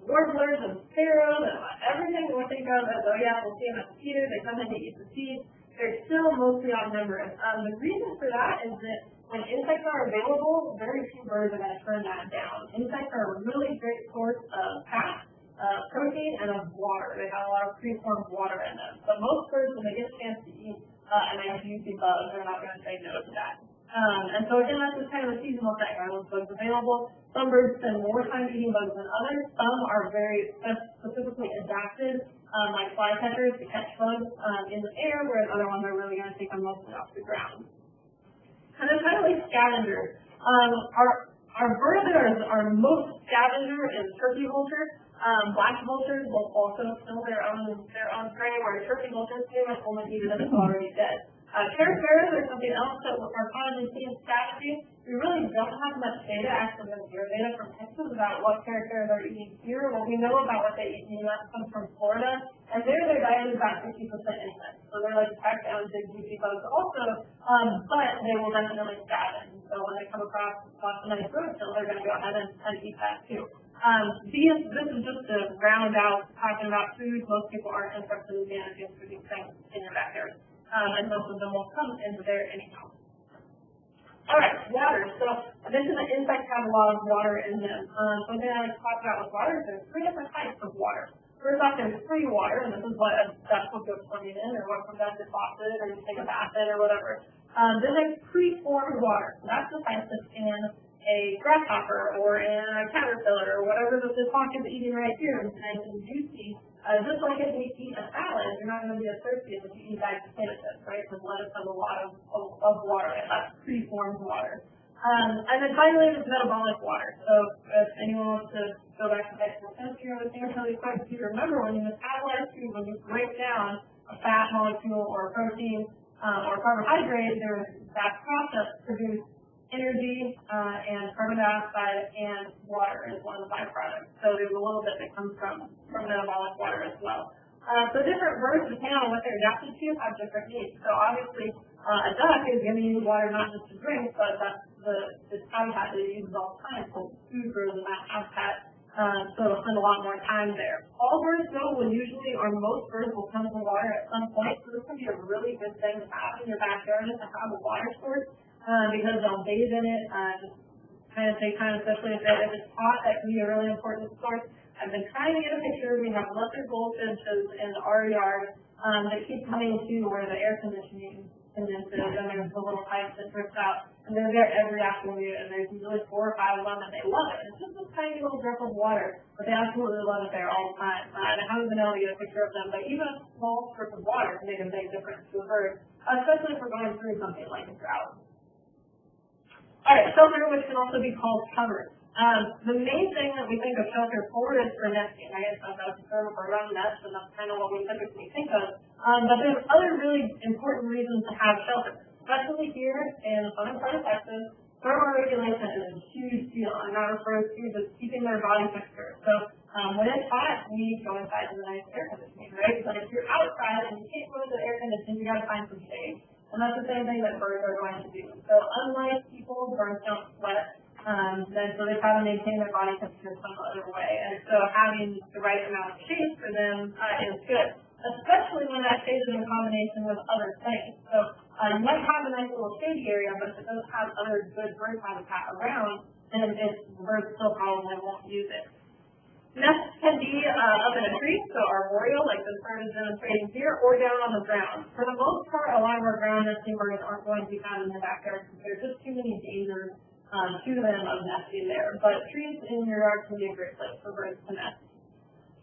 warblers and sparrows and everything that we think of as, oh yeah, we'll see them as mosquitoes. They come in to eat the seeds. They're still mostly omnivorous. The reason for that is that when insects are available, very few birds are going to turn that down. Insects are a really great source of fat, protein, and of water. They have a lot of preformed water in them. So most birds, when they get a chance to eat and they do see bugs, they're not going to say no to that. And so again, that's just kind of a seasonal thing. Are those bugs available? Some birds spend more time eating bugs than others. Some are very specifically adapted, like flycatchers, to catch bugs in the air, whereas other ones are really going to take them mostly off the ground. And then finally, scavengers. Our bird that are most scavenger is turkey vultures. Black vultures will also kill their own prey, where turkey vultures pretty much only eat it if it's already dead. Carriers are something else that are commonly seen in scavenging. We really don't have much data, actually no zero data from Texas about what carriers are eating here. What we know about what they eat in the U.S. comes from Florida, and their diet is about 50% insects. So they're like packed down big juicy bugs also, but they will definitely scavenge. So when they come across lots of nice roadkill, they're going to go ahead and eat that too. This is just to round out talking about food. Most people aren't interested in managing food things in your backyard. And most of them will come into there anyhow. All right, water. So I mentioned that insects have a lot of water in them. Something I like to talk about with water is there's three different types of water. First off, there's free water, and this is what a duck will go swimming in, or what comes out of the faucet, or you take a bath in, or whatever. Then there's preformed water. So that's the type that's in a grasshopper, or in a caterpillar, or whatever this hawk is eating right here. It's nice and juicy. Just like if you eat a salad, you're not going to be as thirsty as if you eat bags of potato chips, right? Because lettuce has a lot of water, and that's preformed water. And then finally, there's metabolic water. So if anyone wants to go back to vegetable chemistry or anything really quick, if you remember when you metabolize food, when you break down a fat molecule or a protein or carbohydrate, there's that process to produce energy and carbon dioxide and water is one of the byproducts. So there's a little bit that comes from metabolic water as well. So different birds, depending on what they're adapted to, have different needs. So obviously, a duck is going to use water not just to drink, but that's the habitat that it uses all the time. So food grows in that habitat, so it'll spend a lot more time there. All birds, though, will usually, or most birds, will come to water at some point. So this can be a really good thing to have in your backyard, is to have a water source. Because they'll bathe in it, just kind of take time, especially if it's hot. That can be a really important source. I've been trying to get a picture. We have leopard goldfinches in our yard that keep coming to where the air conditioning condenses, and there's the little pipes that drips out, and they're there every afternoon, and there's usually 4 or 5 of them, and they love it. It's just a tiny little drip of water, but they absolutely love it there all the time. And I haven't been able to get a picture of them, but even a small strip of water can make a big difference to a bird, especially if we're going through something like a drought. Shelter, which can also be called cover. The main thing that we think of shelter for is for nesting, right? So that's a term for around nest, and that's kind of what we typically think of. But there's other really important reasons to have shelter, especially here in the southern part of Texas. Thermoregulation is a huge deal, and that refers to just keeping their body temperature. So when it's hot, we go inside to the nice air conditioning, right? But if you're outside and you can't go to the air conditioning, you got to find some shade. And that's the same thing that birds are going to do. So unlike people, birds don't sweat. And so they try to maintain their body temperature some other way. And so having the right amount of shade for them is good, especially when that shade is in combination with other things. So you might have a nice little shady area, but if it doesn't have other good bird habitat around, then birds still probably won't use it. Nests can be up in a tree, so arboreal, like this bird is demonstrating here, or down on the ground. For the most part, a lot of our ground nesting birds aren't going to be found in the backyard because there's just too many dangers to them of nesting there. But trees in your yard can be a great place for birds to nest.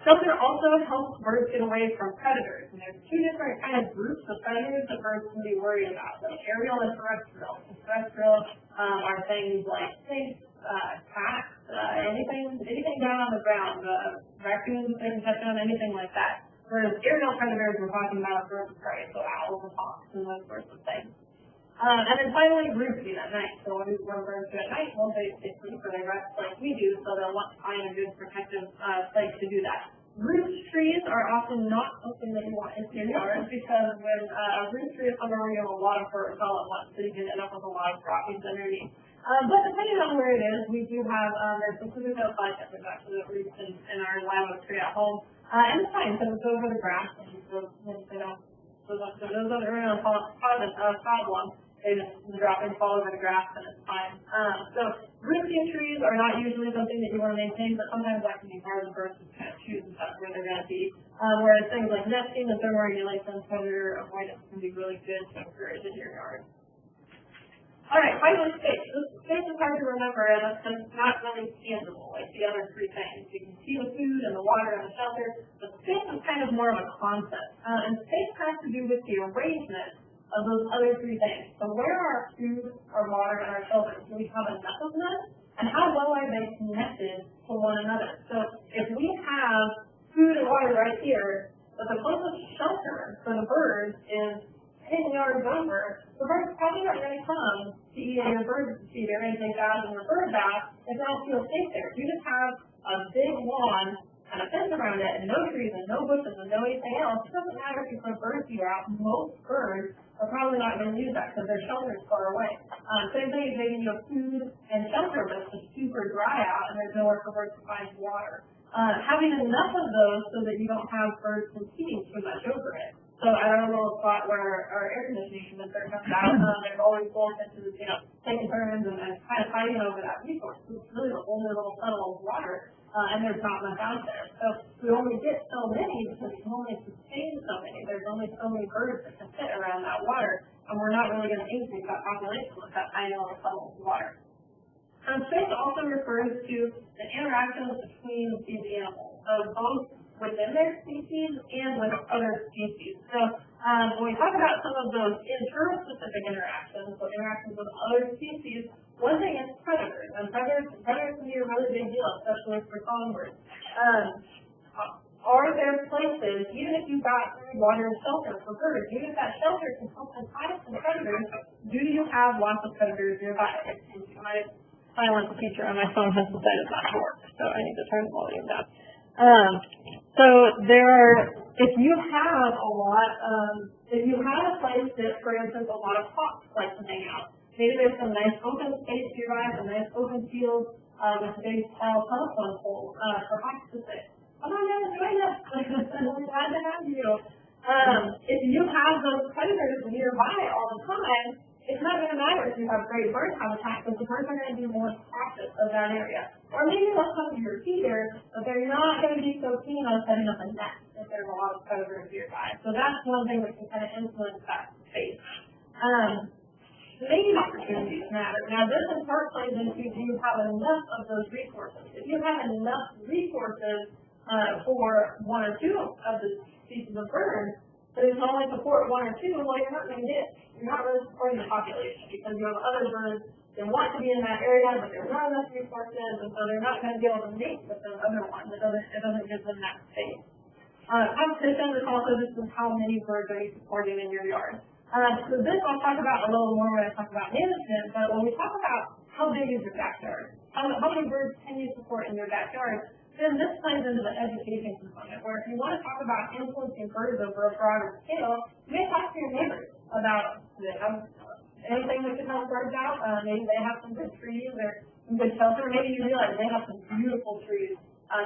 Shelter also helps birds get away from predators. And there's two different kind of groups of predators that birds can be worried about. So aerial and terrestrial. Terrestrial are things like snakes, cats, anything down on the ground, raccoons, they can touch on, anything like that. Whereas aerial predators, we're talking about birds of prey, so owls and hawks and those sorts of things. And then finally, roosting at night. So when birds do at night, well, they sleep or they rest like we do, so they'll want to find a good protective place to do that. Roost trees are often not something that you want in your yard because when a roost tree is somewhere where you have a lot of birds all at once, so you can end up with a lot of droppings underneath. But depending on where it is, we do have, there's specific flycatchers actually that roost in our live oak tree at home. And it's fine because it's over the grass, and so they don't, those don't really cause a problem. They just drop and fall over the grass, and it's fine. So roosting trees are not usually something that you want to maintain, but sometimes that can be hard for birds to kind of choose where they're going to be. Whereas things like nesting and thermoregulation, predator avoidance can be really good to encourage in your yard. All right, finally, space. This space is hard to remember, and it's not really tangible like the other three things. You can see the food and the water and the shelter, but space is kind of more of a concept. And space has to do with the arrangement of those other three things. So where are our food, our water, and our shelter? Do we have enough of them? And how well are they connected to one another? So if we have food and water right here, but the closest shelter for the birds is 10 yards over, the birds probably aren't going to come to eat in your bird feeder and take baths in your bird bath if they don't feel safe there. If you just have a big lawn and a fence around it, and no trees and no bushes and no anything else, it doesn't matter if you put a bird feeder out. Most birds are probably not going to use that because their shelter is far away. Same thing as they give you food and shelter, but it's just super dry out and there's nowhere for birds to find water. Having enough of those so that you don't have birds competing too much over it. So at our little spot where our air conditioning unit comes out, there's always both into taking turns and kind of fighting over that resource. It's really the only little tunnel of water. And there's not much out there. So we only get so many because we can only sustain so many. There's only so many birds that can fit around that water, and we're not really going to increase that population with that tiny little tunnel of water. Space also refers to the interactions between these animals, so both within their species and with other species. So when we talk about some of those interspecific interactions, so interactions with other species, one thing is predators, and predators can be a really big deal, especially for songbirds. Are there places, even if you've got food, water, and shelter for birds, even if that shelter can help them hide from predators, do you have lots of predators nearby? My silent feature on my phone has decided not to work, so I need to turn the volume down. So if you have a lot, if you have a place that, for instance, a lot of hawks like to hang out, maybe there's some nice open space nearby, some nice open fields with big tall telephone poles for hawks to sit. Come on down and join us. We're glad to have you. If you have those predators nearby all the time, it's not going to matter if you have great bird habitat because the birds are going to be more cautious of that area. Or maybe they'll come to your feeder, but they're not going to be so keen on setting up a nest if there's a lot of predators nearby. So that's one thing that can kind of influence that space. Mating opportunities matter. Now this in part plays into do you have enough of those resources. If you have enough resources for one or two of the species of birds, But if you only support one or two, well, you're not really supporting the population because you have other birds that want to be in that area, but there's not enough resources, and so they're not going to be able to mate with those other ones. It doesn't give them that space. Competition is also just how many birds are you supporting in your yard. So this I'll talk about a little more when I talk about management, but when we talk about how big is your backyard, how many birds can you support in your backyard, then this plays into the education component, where if you want to talk about influencing birds over a broader scale, you may talk to your neighbors about anything that could help birds out. Maybe they have some good trees or some good shelter. Maybe you realize they have some beautiful trees.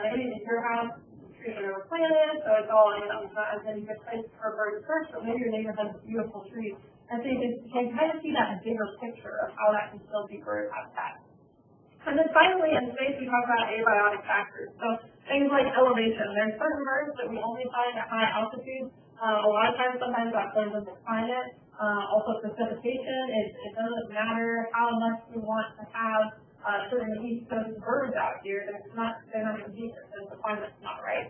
Maybe at your house, trees are overplanted, so it's all, it's not as many good places for birds to perch, but maybe your neighbor has beautiful trees. And so you can kind of see that bigger picture of how that can still be bird habitat. And then finally, in space, we talk about abiotic factors. So things like elevation. There's certain birds that we only find at high altitude. A lot of times, sometimes that plays into climate. Also precipitation. It doesn't matter how much we want to have certain East Coast birds out here. They're not going to be here because the climate's not right.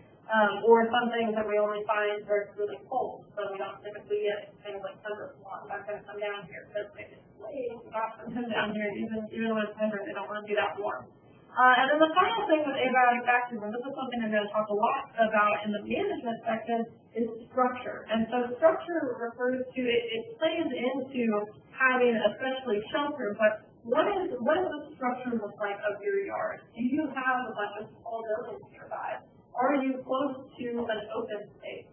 Or some things that we only find where it's really cold. So we don't typically get things like thunderstorms. That's going to come down here because it's way hot for them down here. Even when it's winter, they don't want to be that warm. And then the final thing with abiotic factors, and this is something I'm going to talk a lot about in the management section, is structure. And so structure refers to, it plays into having especially shelter, but what does the structure look like of your yard? Do you have a bunch of tall buildings nearby? Are you close to an open space?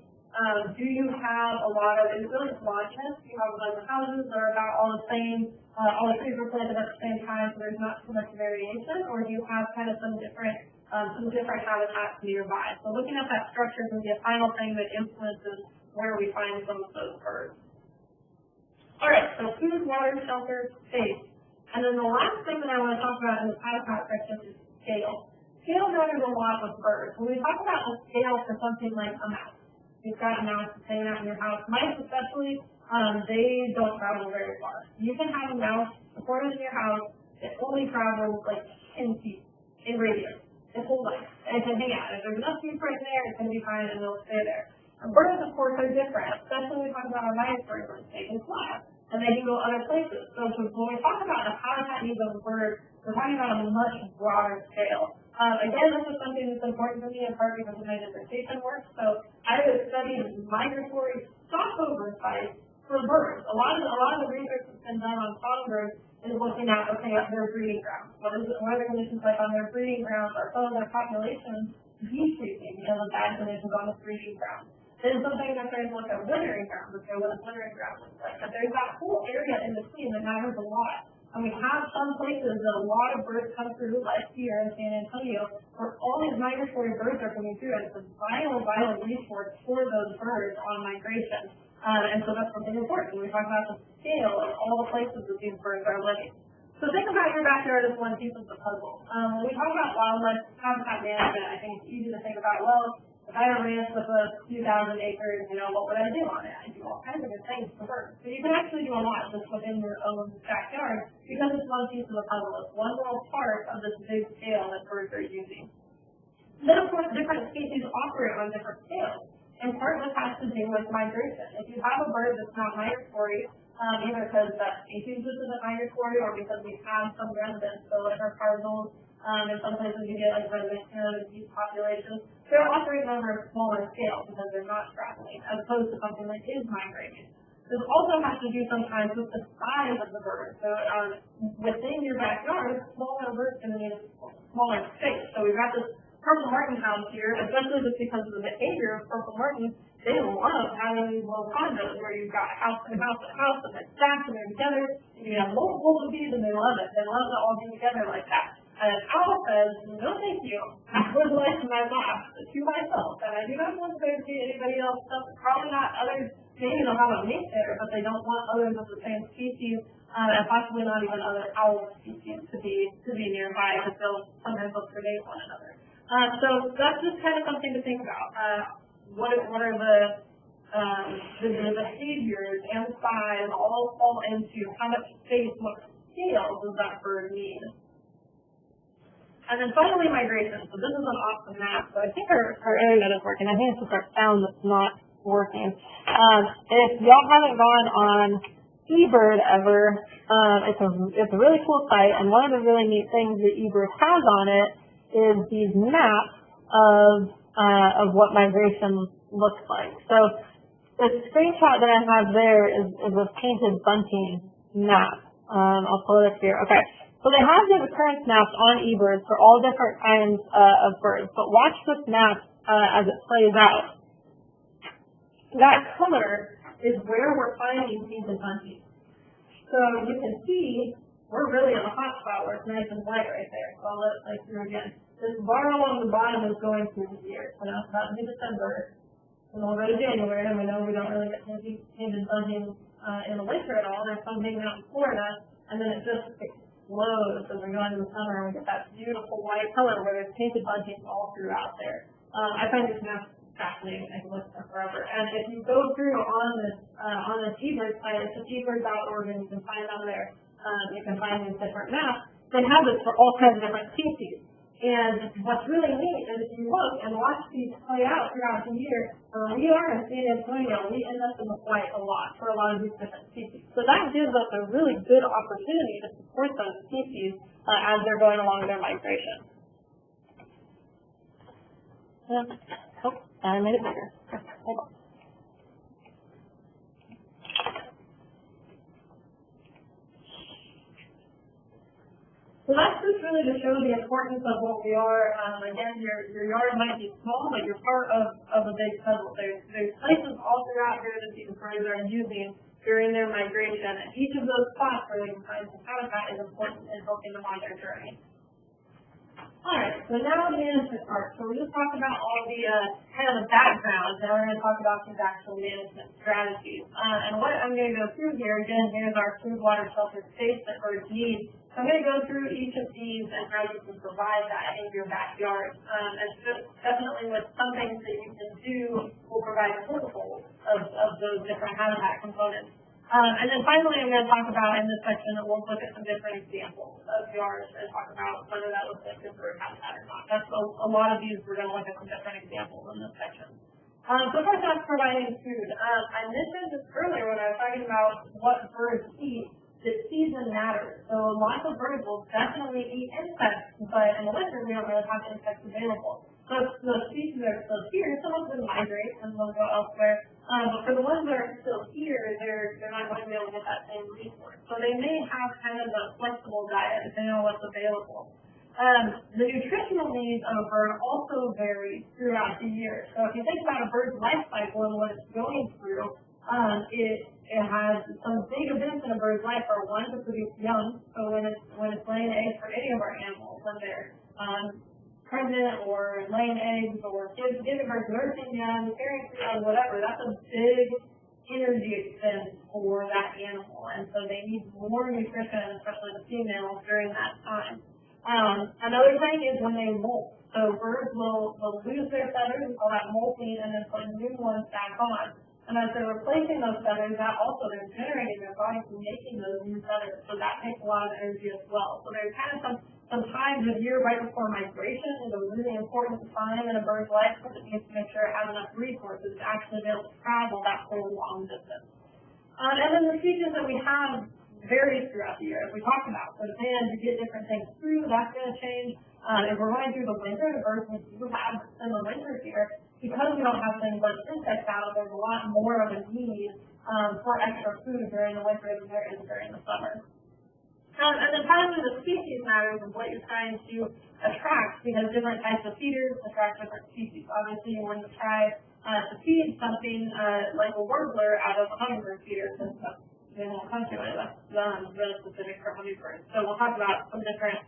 Do you have a lot of, it's really homogenous, you have a bunch of houses that are about all the same, all the trees were planted at the same time, so there's not too much variation, or do you have kind of some different habitats nearby? So looking at that structure can be a final thing that influences where we find some of those birds. All right, so food, water, shelter, space. And then the last thing that I want to talk about in the habitat section is scale. Scale matters a lot with birds. When we talk about a scale for something like a mouse, you've got a mouse staying out in your house. Mice especially, they don't travel very far. You can have a mouse supported in your house that only travels like 10 feet in radius its whole life. And it can hang out. If there's enough food right there, it's going to be fine and they'll stay there. Birds, of course, are different, especially when we talk about our migratory birds. They can fly and they can go other places. So when we talk about the habitat needs of a bird, we're talking about a much broader scale. Again, this is something that's important to me in part because of my dissertation work. So I have studied migratory stopover sites for birds. A lot of the research that's been done on songbirds is looking at, at their breeding grounds. What are the conditions like on their breeding grounds? Are some of their populations decreasing because of bad conditions on the breeding ground? Then something that's trying to look at wintering grounds, what a wintering ground looks like. But there's that whole area in between that matters a lot. And we have some places that a lot of birds come through, like here in San Antonio, where all these migratory birds are coming through, and it's a vital resource for those birds on migration. And so that's something important when we talk about the scale of all the places that these birds are living. So think about your backyard as one piece of the puzzle. When we talk about wildlife habitat management, I think it's easy to think about, well, if I had a ranch with a few thousand acres, what would I do on it? I do all kinds of good things for birds. So you can actually do a lot just within your own backyard because it's one piece of the puzzle. It's one little part of this big scale that birds are using. Then, of course, different species operate on different scales. And part of this has to do with migration. If you have a bird that's not migratory, either because that species isn't migratory or because we have some residents, so like our cardinals, in some places you get like resident and these populations, they're operating over a smaller scale because they're not traveling, as opposed to something that is migrating. This also has to do sometimes with the size of the bird. So within your backyard, smaller birds can need a smaller space. So we've got this purple martin house here, especially just because of the behavior of purple martins. They love having these little condos where you've got house and house and house and they're stacked and they're together. And you have multiple of these and they love it. They love to all be together like that. And owl says, no thank you. I would like my lab to myself. And I do not want to see anybody else. Probably not others. Maybe they'll have a mate there, but they don't want others of the same species, and possibly not even other owl species to be nearby because they'll sometimes look predate one another. So that's just kind of something to think about. What are the behaviors and size all fall into how much space, what scale does that bird need? And then finally, migration. So this is an awesome map. So I think our internet is working. I think it's just our sound that's not working. If y'all haven't gone on eBird ever, it's a really cool site, and one of the really neat things that eBird has on it is these maps of what migration looks like. So the screenshot that I have there is a painted bunting map. I'll pull it up here. Okay. So they have the occurrence maps on eBird for all different kinds of birds, but watch this map as it plays out. That color is where we're finding painted bunting. So you can see we're really in a hot spot where it's nice and white right there. So I'll let it play through again. This bar along the bottom is going through the year. So now it's about mid-December. And we'll go to January, and we know we don't really get painted bunting in the winter at all. There's some hanging out in Florida, and then it just explodes as we go into the summer, and we get that beautiful white color where there's painted bunting all throughout there. I find this map fascinating. I can look at them forever. And if you go through on this eBird site, it's just eBird.org, and you can find on there. You can find these different maps. They have this for all kinds of different species. And what's really neat is if you look and watch these play out throughout the year, we are in San Antonio, we end up in the white a lot for a lot of these different species. So that gives us a really good opportunity to support those species as they're going along their migration. I made it bigger. Hold on. So that's just really to show the importance of what we are. Again, your yard might be small, but you're part of a big puzzle. There's places all throughout here that these birds are using during their migration, and each of those spots where they can find some habitat is important in helping them on their journey. All right, so now the management part. So we just talked about all the kind of the background, and we're going to talk about these actual management strategies. And what I'm going to go through here, again, here's our food, water, shelter, space that birds need. So I'm going to go through each of these and how you can provide that in your backyard. And just definitely with some things that you can do will provide multiples of those different habitat components. And then finally, I'm going to talk about in this section that we'll look at some different examples of yards and talk about whether that looks like good bird habitat or not. That's a lot of these, we're going to look at some different examples in this section. So first off, providing food. I mentioned this earlier when I was talking about what birds eat, that season matters. So lots of birds will definitely eat insects, but in the winter we don't really have insects available. So the species that are still here, some of them migrate and they'll go elsewhere. But for the ones that are still here, they're not going to be able to get that same resource. So they may have kind of a flexible diet depending on what's available. The nutritional needs of a bird also vary throughout the year. So if you think about a bird's life cycle and what it's going through, it has some big events in a bird's life are one, to produce young. So when it's laying eggs for any of our animals, when they're pregnant or laying eggs or giving birth, nursing young, caring for young, whatever, that's a big energy expense for that animal. And so they need more nutrition, especially the females, during that time. Another thing is when they molt. So birds will lose their feathers, we call that molting, and then put new ones back on. And as they're replacing those feathers, that also they're generating their body from making those new feathers. So that takes a lot of energy as well. So there's kind of some times of year right before migration is a really important time in a bird's life because it needs to make sure it has enough resources to actually be able to travel that whole long distance. And then the species that we have varies throughout the year, as we talked about. So depending on you get different things through, that's going to change. If we're going through the winter, the birds we do have in the winter here, because we don't have things like insects out, there's a lot more of a need for extra food during the winter than there is during the summer. And then finally, the species matters of what you're trying to attract, because different types of feeders attract different species. Obviously, you wouldn't try to feed something like a warbler out of a hummingbird feeder, because they won't come to it. That's really specific for hummingbirds. So we'll talk about some different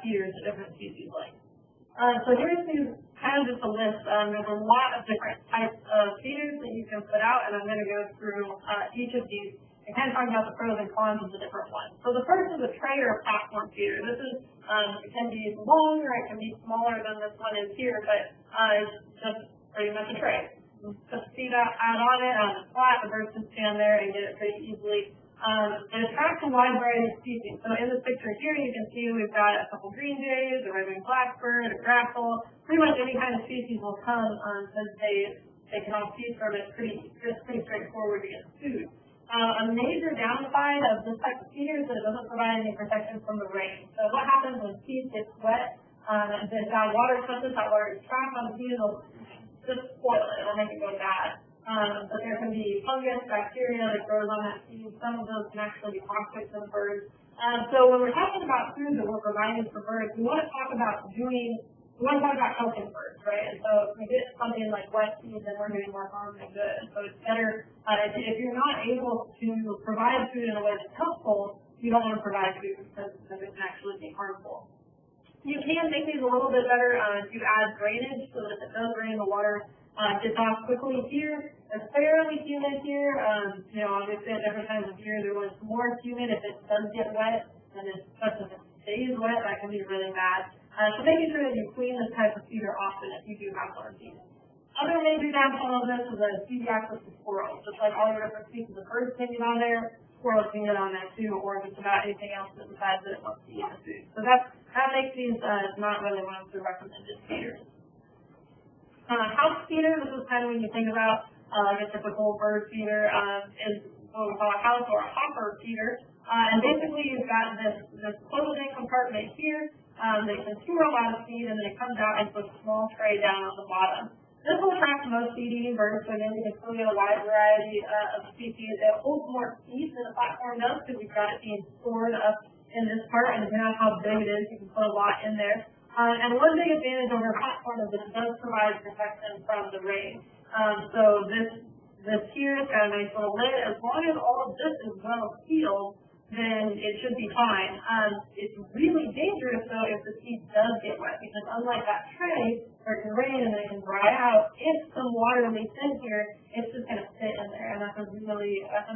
feeders that different species like. So here's kind of just a list. There's a lot of different types of feeders that you can put out, and I'm going to go through each of these and kind of talk about the pros and cons of the different ones. So the first is a tray or a platform feeder. This is it can be long or it can be smaller than this one is here, but it's just pretty much a tray. Just feed out on it on the flat, the birds can stand there and get it pretty easily. It attracts a wide variety of species. So in this picture here, you can see we've got a couple green jays, a red-winged blackbird, a grackle. Pretty much any kind of species will come because they they can all feed from it pretty straightforward to get food. A major downside of this type of feeder is that it doesn't provide any protection from the rain. So what happens when feed gets wet, that water touches, that water is trapped on the feed, it'll just spoil it, it'll make it go bad. But there can be fungus, bacteria that grows on that feed. Some of those can actually be toxic to the birds. So when we're talking about food that we're providing for birds, we want to talk about helping birds, right? And so if we get something like wet feed, then we're doing more harm than good. And so it's better, if you're not able to provide food in a way that's helpful, you don't want to provide food because it can actually be harmful. You can make these a little bit better if you add drainage so that if it does rain, the water gets off quickly. Here, it's fairly humid here. Obviously at different times of year there was more humid if it does get wet, and especially if it stays wet, that can be really bad. So making sure that you clean this type of feeder often if you do have one of these. Other major downfall of this is that it's easy access to squirrels. Just like all your different species of birds can get on there, squirrels can get on there too, or just about anything else that decides that it wants to eat the food. So that makes these not really one of the recommended feeders. House feeder, this is kind of when you think about like a typical bird feeder, is what we call a house or a hopper feeder. And basically you've got this closed-in compartment here that can store a lot of feed, and then it comes out into a small tray down on the bottom. This will attract most feed-eating birds, so again, you can still get a wide variety of species. It holds more feed than the platform does because we've got it being stored up in this part, and depending on how big it is, you can put a lot in there. And one big advantage over a platform is that it does provide protection from the rain. So this here has got a nice little lid. As long as all of this is well sealed, then it should be fine. It's really dangerous though if the feed does get wet, because unlike that tray where it can rain and then it can dry out, if some water leaks in here, it's just going to sit in there, and that's an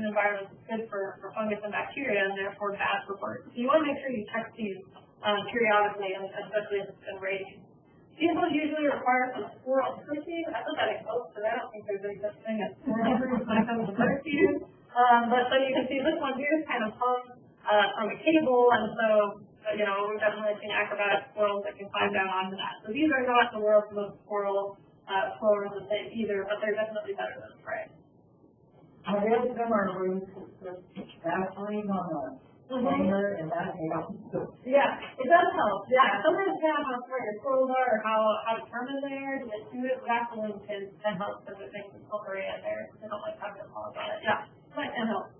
environment that's good for fungus and bacteria, and therefore bad for birds. So you want to make sure you check these periodically, and especially if it's been raining. These ones usually require some squirrel proofing. I put that in quotes because I don't think there's any such thing as squirrel proof when it comes to bird feeders. But so you can see this one here is kind of hung from a cable, and so we've definitely seen acrobatic squirrels that can climb down onto that. So these are not the world's most squirrels the same either, but they're definitely better than spray. I read somewhere where you put gasoline on the hanger, and that helps. Yeah, it does help. Yeah, sometimes depending on how smart your squirrels are or how determined they are to get to it, gasoline can help because it makes them slippery in there. They don't like having to pause on it. Yeah, that can help.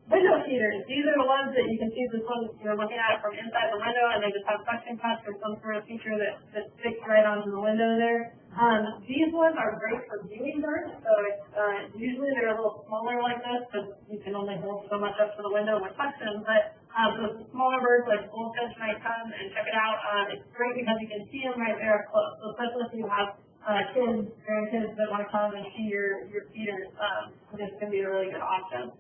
Window feeders. These are the ones that you can see this one you're looking at from inside the window, and they just have suction cups or some sort of feature that sticks right onto the window there. These ones are great for viewing birds, so it's usually they're a little smaller like this because you can only hold so much up to the window with suction. But the smaller birds like goldfinch might come and check it out. It's great because you can see them right there up close. So especially if you have kids, grandkids that want to come and see your feeders, this can be a really good option.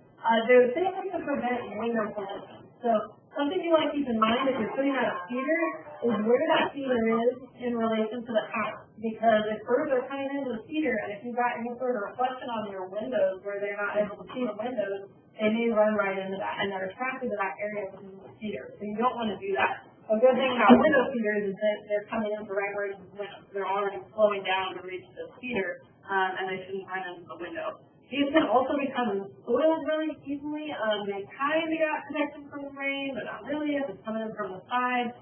They're things to prevent window pollution. So something you want to keep in mind if you're putting out a feeder is where that feeder is in relation to the house. Because if birds are coming into the feeder, and if you've got any sort of reflection on your windows where they're not able to see the windows, they may run right into that, and they're attracted to that area within the feeder. So you don't want to do that. A good thing about window feeders is that they're coming into the right where the window. They're already slowing down to reach the feeder, and they shouldn't run into the window. These can also become soiled really easily. They kind of got protection from the rain, but not really if it's coming in from the side.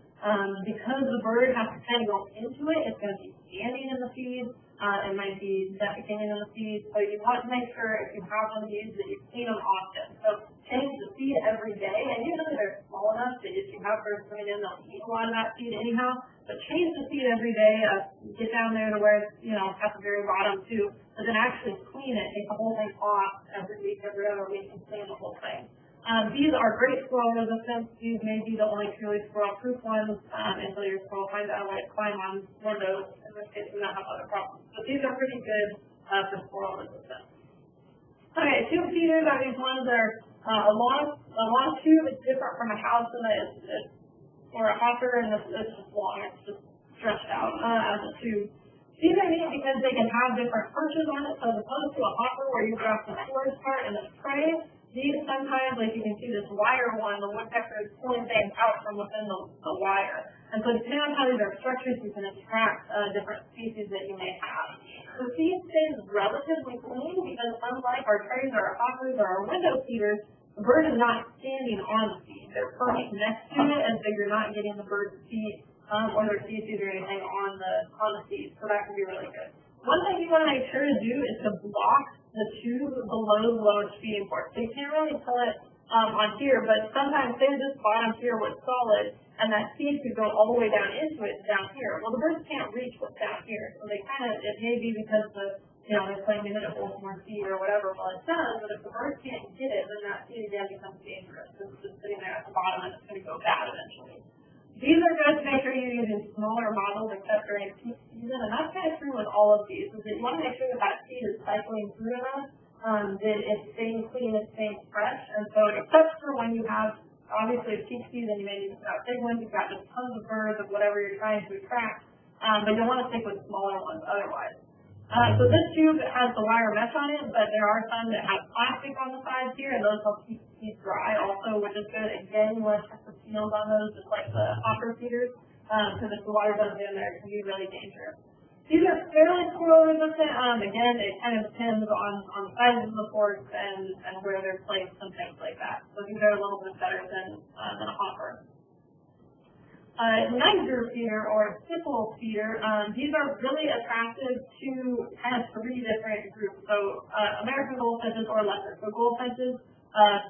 Because the bird has to kind of go into it, it's going to be standing in the feed. It might be defecating in the feed. So you want to make sure if you have one of these that you clean them often. So change the feed every day, and usually they're small enough that if you have birds coming in, they'll eat a lot of that feed anyhow. But change the feed every day. Get down there to where it's at the very bottom too. But then actually clean it, take the whole thing off every week, every other week, and clean the whole thing. These are great squirrel resistant. These may be the only truly squirrel proof ones until your squirrel finds out how to climb on windows, in which case we don't have other problems. But these are pretty good for squirrel resistance. Okay, tube feeders are these ones that are a long tube. It's different from a house and or a hopper, and it's just long. It's just stretched out as a tube. These are neat because they can have different perches on it. So as opposed to a hopper where you drop the storage part in the tray, These sometimes, like you can see this wire one, the woodpecker is pulling things out from within the wire. And so depending on how these are structured, you can attract different species that you may have. The seed stays relatively clean because unlike our trays or our hoppers or our window feeders, the bird is not standing on the seed. They're perched next to it, and so you're not getting the bird's feet or their feces or anything on the seed. So that can be really good. One thing you want to make sure to do is to block the tube below the lowest feeding port. So you can't really tell it on here, but sometimes say this bottom here was solid, and that seed could go all the way down into it down here. Well, the birds can't reach what's down here, so they it may be because they're claiming that it holds more seed or whatever. Well, it does, but if the birds can't get it, then that seed again becomes dangerous. It's just sitting there at the bottom, and it's going to go bad eventually. These are good to make sure you're using smaller models except during peak season, and that's kind of true with all of these, is that you want to make sure that seed is cycling through enough, that it's staying clean, it's staying fresh, and so except for when you have, obviously, peak season, you may need to put out big ones, you've got just tons of birds of whatever you're trying to attract, but you'll want to stick with smaller ones otherwise. So this tube has the wire mesh on it, but there are some that have plastic on the sides here, and those help keep the seeds dry also, which is good. Again, you want to check the seals on those, just like the hopper feeders, because if the water doesn't get in there, it can be really dangerous. These are fairly squirrel resistant. Again, it kind of depends on the sizes of the forks and where they're placed and things like that. So these are a little bit better than a hopper. Niger feeder or stipple feeder, these are really attractive to kind of three different groups. So American goldfinches or lesser. So goldfinches,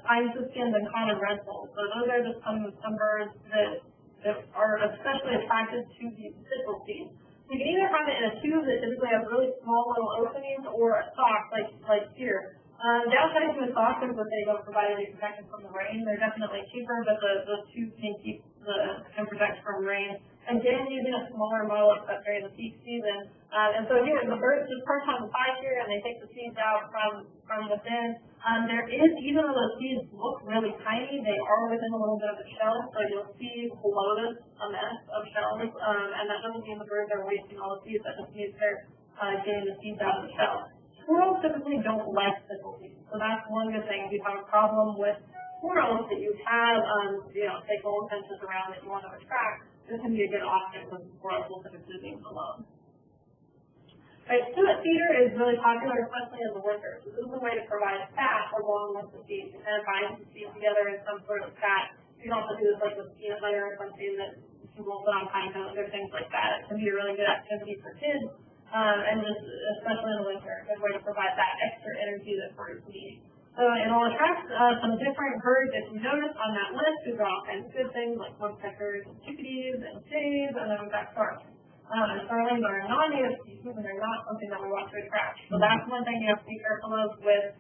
pine siskins, and common redpolls. So those are just some birds that are especially attracted to these stipple seeds. You can either have it in a tube that typically has really small little openings, or a sock like here. Downside to a sock is that they don't provide any protection from the rain. They're definitely cheaper, but the tube can protect from rain. Again, using a smaller model except during the peak season. And so here, the birds just perch on the side here, and they take the seeds out from within. There is, even though those seeds look really tiny, they are within a little bit of a shell, so you'll see below this a mess of shells, and that doesn't mean the birds are wasting all the seeds, that just means they're getting the seeds out of the shell. Squirrels typically don't like stipple seeds, so that's one good thing. If you have a problem with squirrels that you have, say goldfinches around that you want to attract, this can be a good option because squirrels will typically leave them alone. Right, suet feeder is really popular, especially in the winter. So this is a way to provide fat along with the seed. You kind of bind the seed together in some sort of fat. You can also do this like with peanut butter or something that you will put on pine cones or things like that. It can be a really good activity for kids, and just especially in the winter, a good way to provide that extra energy that birds need. So it'll attract some different birds. If you notice on that list, we've got all kinds of good things like woodpeckers and chickadees and jays, and then we've got starlings. Starlings are a non-native species, and they're not something that we want to attract. So that's one thing you have to be careful of with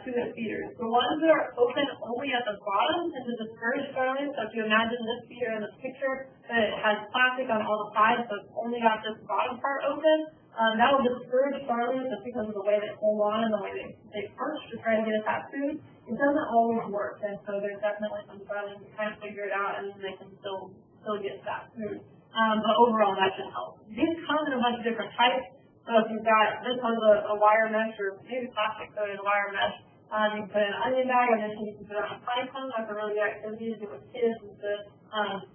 suet feeders. The ones that are open only at the bottom tend to discourage starlings. So if you imagine this feeder in this picture, that it has plastic on all the sides, so it's only got this bottom part open. That will discourage starlings just because of the way they hold on and the way they perch to try to get at that food. It doesn't always work, and so there's definitely some starlings that kind of figure it out and they can still get that food. But overall, that should help. These come in a bunch of different types. So if you've got, this one's a wire mesh, or maybe plastic, so it's a wire mesh. You can put in an onion bag, and then you can put it on a pine cone. That's a really good activity to do with kids, is to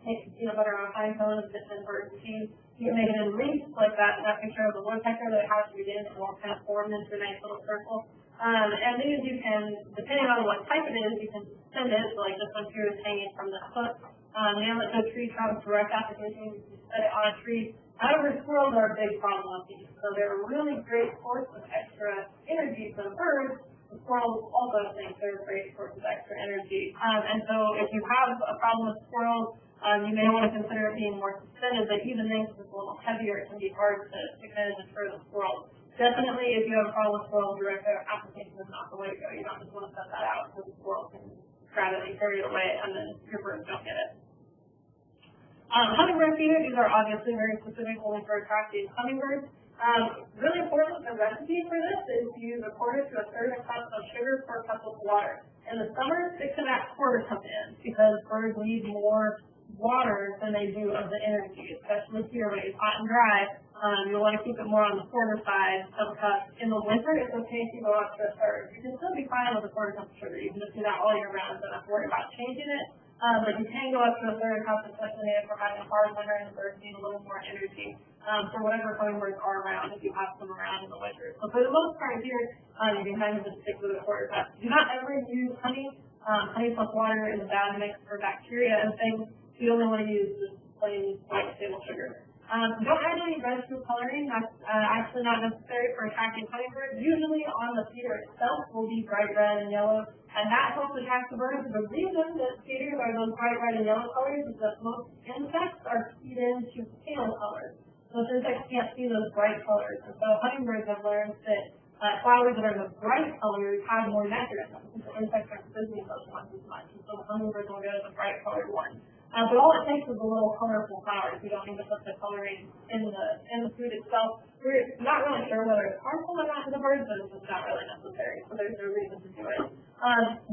take peanut butter on a pine cone and dip in bird seed. You can make it in wreaths like that picture of the woodpecker that has to be in, it will kind of form into a nice little circle. And these you can, depending on what type it is, you can send it, so like this one here is hanging from the hook. Nail it to a tree trunk, direct application, you set it on a tree. However, squirrels are a big problem with these, so they're a really great source of extra energy for the birds. The squirrels also think they're a great source of extra energy. And so if you have a problem with squirrels, you may want to consider it being more suspended, but even things that's a little heavier, it can be hard to kind of deter the squirrels. Definitely, if you have a problem with squirrels, direct application is not the way to go. You don't just want to set that out because the squirrel can grab it and carry it away, and then your birds don't get it. Hummingbird feeders, these are obviously very specific only for attracting hummingbirds. Really important, the recipe for this is to use a quarter to a third of a cup of sugar per cup of water. In the summer, 6 1/4 cups in, because birds need more water than they do of the energy, especially here when it's hot and dry. You'll want to keep it more on the quarter side of a cup. In the winter, it's okay if you go up to a third. You can still be fine with a quarter cup of sugar. You can just do that all year round. Don't have to worry about changing it. But you can go up to a third cup, especially if we're having a hard winter and the birds need a little more energy for whatever hummingbirds are around, if you have some around in the winter. So for the most part here, you can kind of just stick with a quarter cup. Do not ever use honey. Honey plus water is a bad mix for bacteria and things. You only want to use just plain white table sugar. Don't add any red food coloring. That's actually not necessary for attracting hummingbirds. Usually on the feeder itself will be bright red and yellow, and that helps attract the birds. The reason that feeders are those bright red and yellow colors is that most insects are keyed into pale colors. Most insects can't see those bright colors, and so hummingbirds have learned that flowers that are the bright colors have more nectar in them, because the insects are visiting those ones as much, and so the hummingbirds will go to the bright colored ones. But all it takes is a little colorful flowers. You don't need to put the coloring in the food itself. We're not really sure whether it's harmful or not to the birds, but it's just not really necessary, so there's no reason to do it.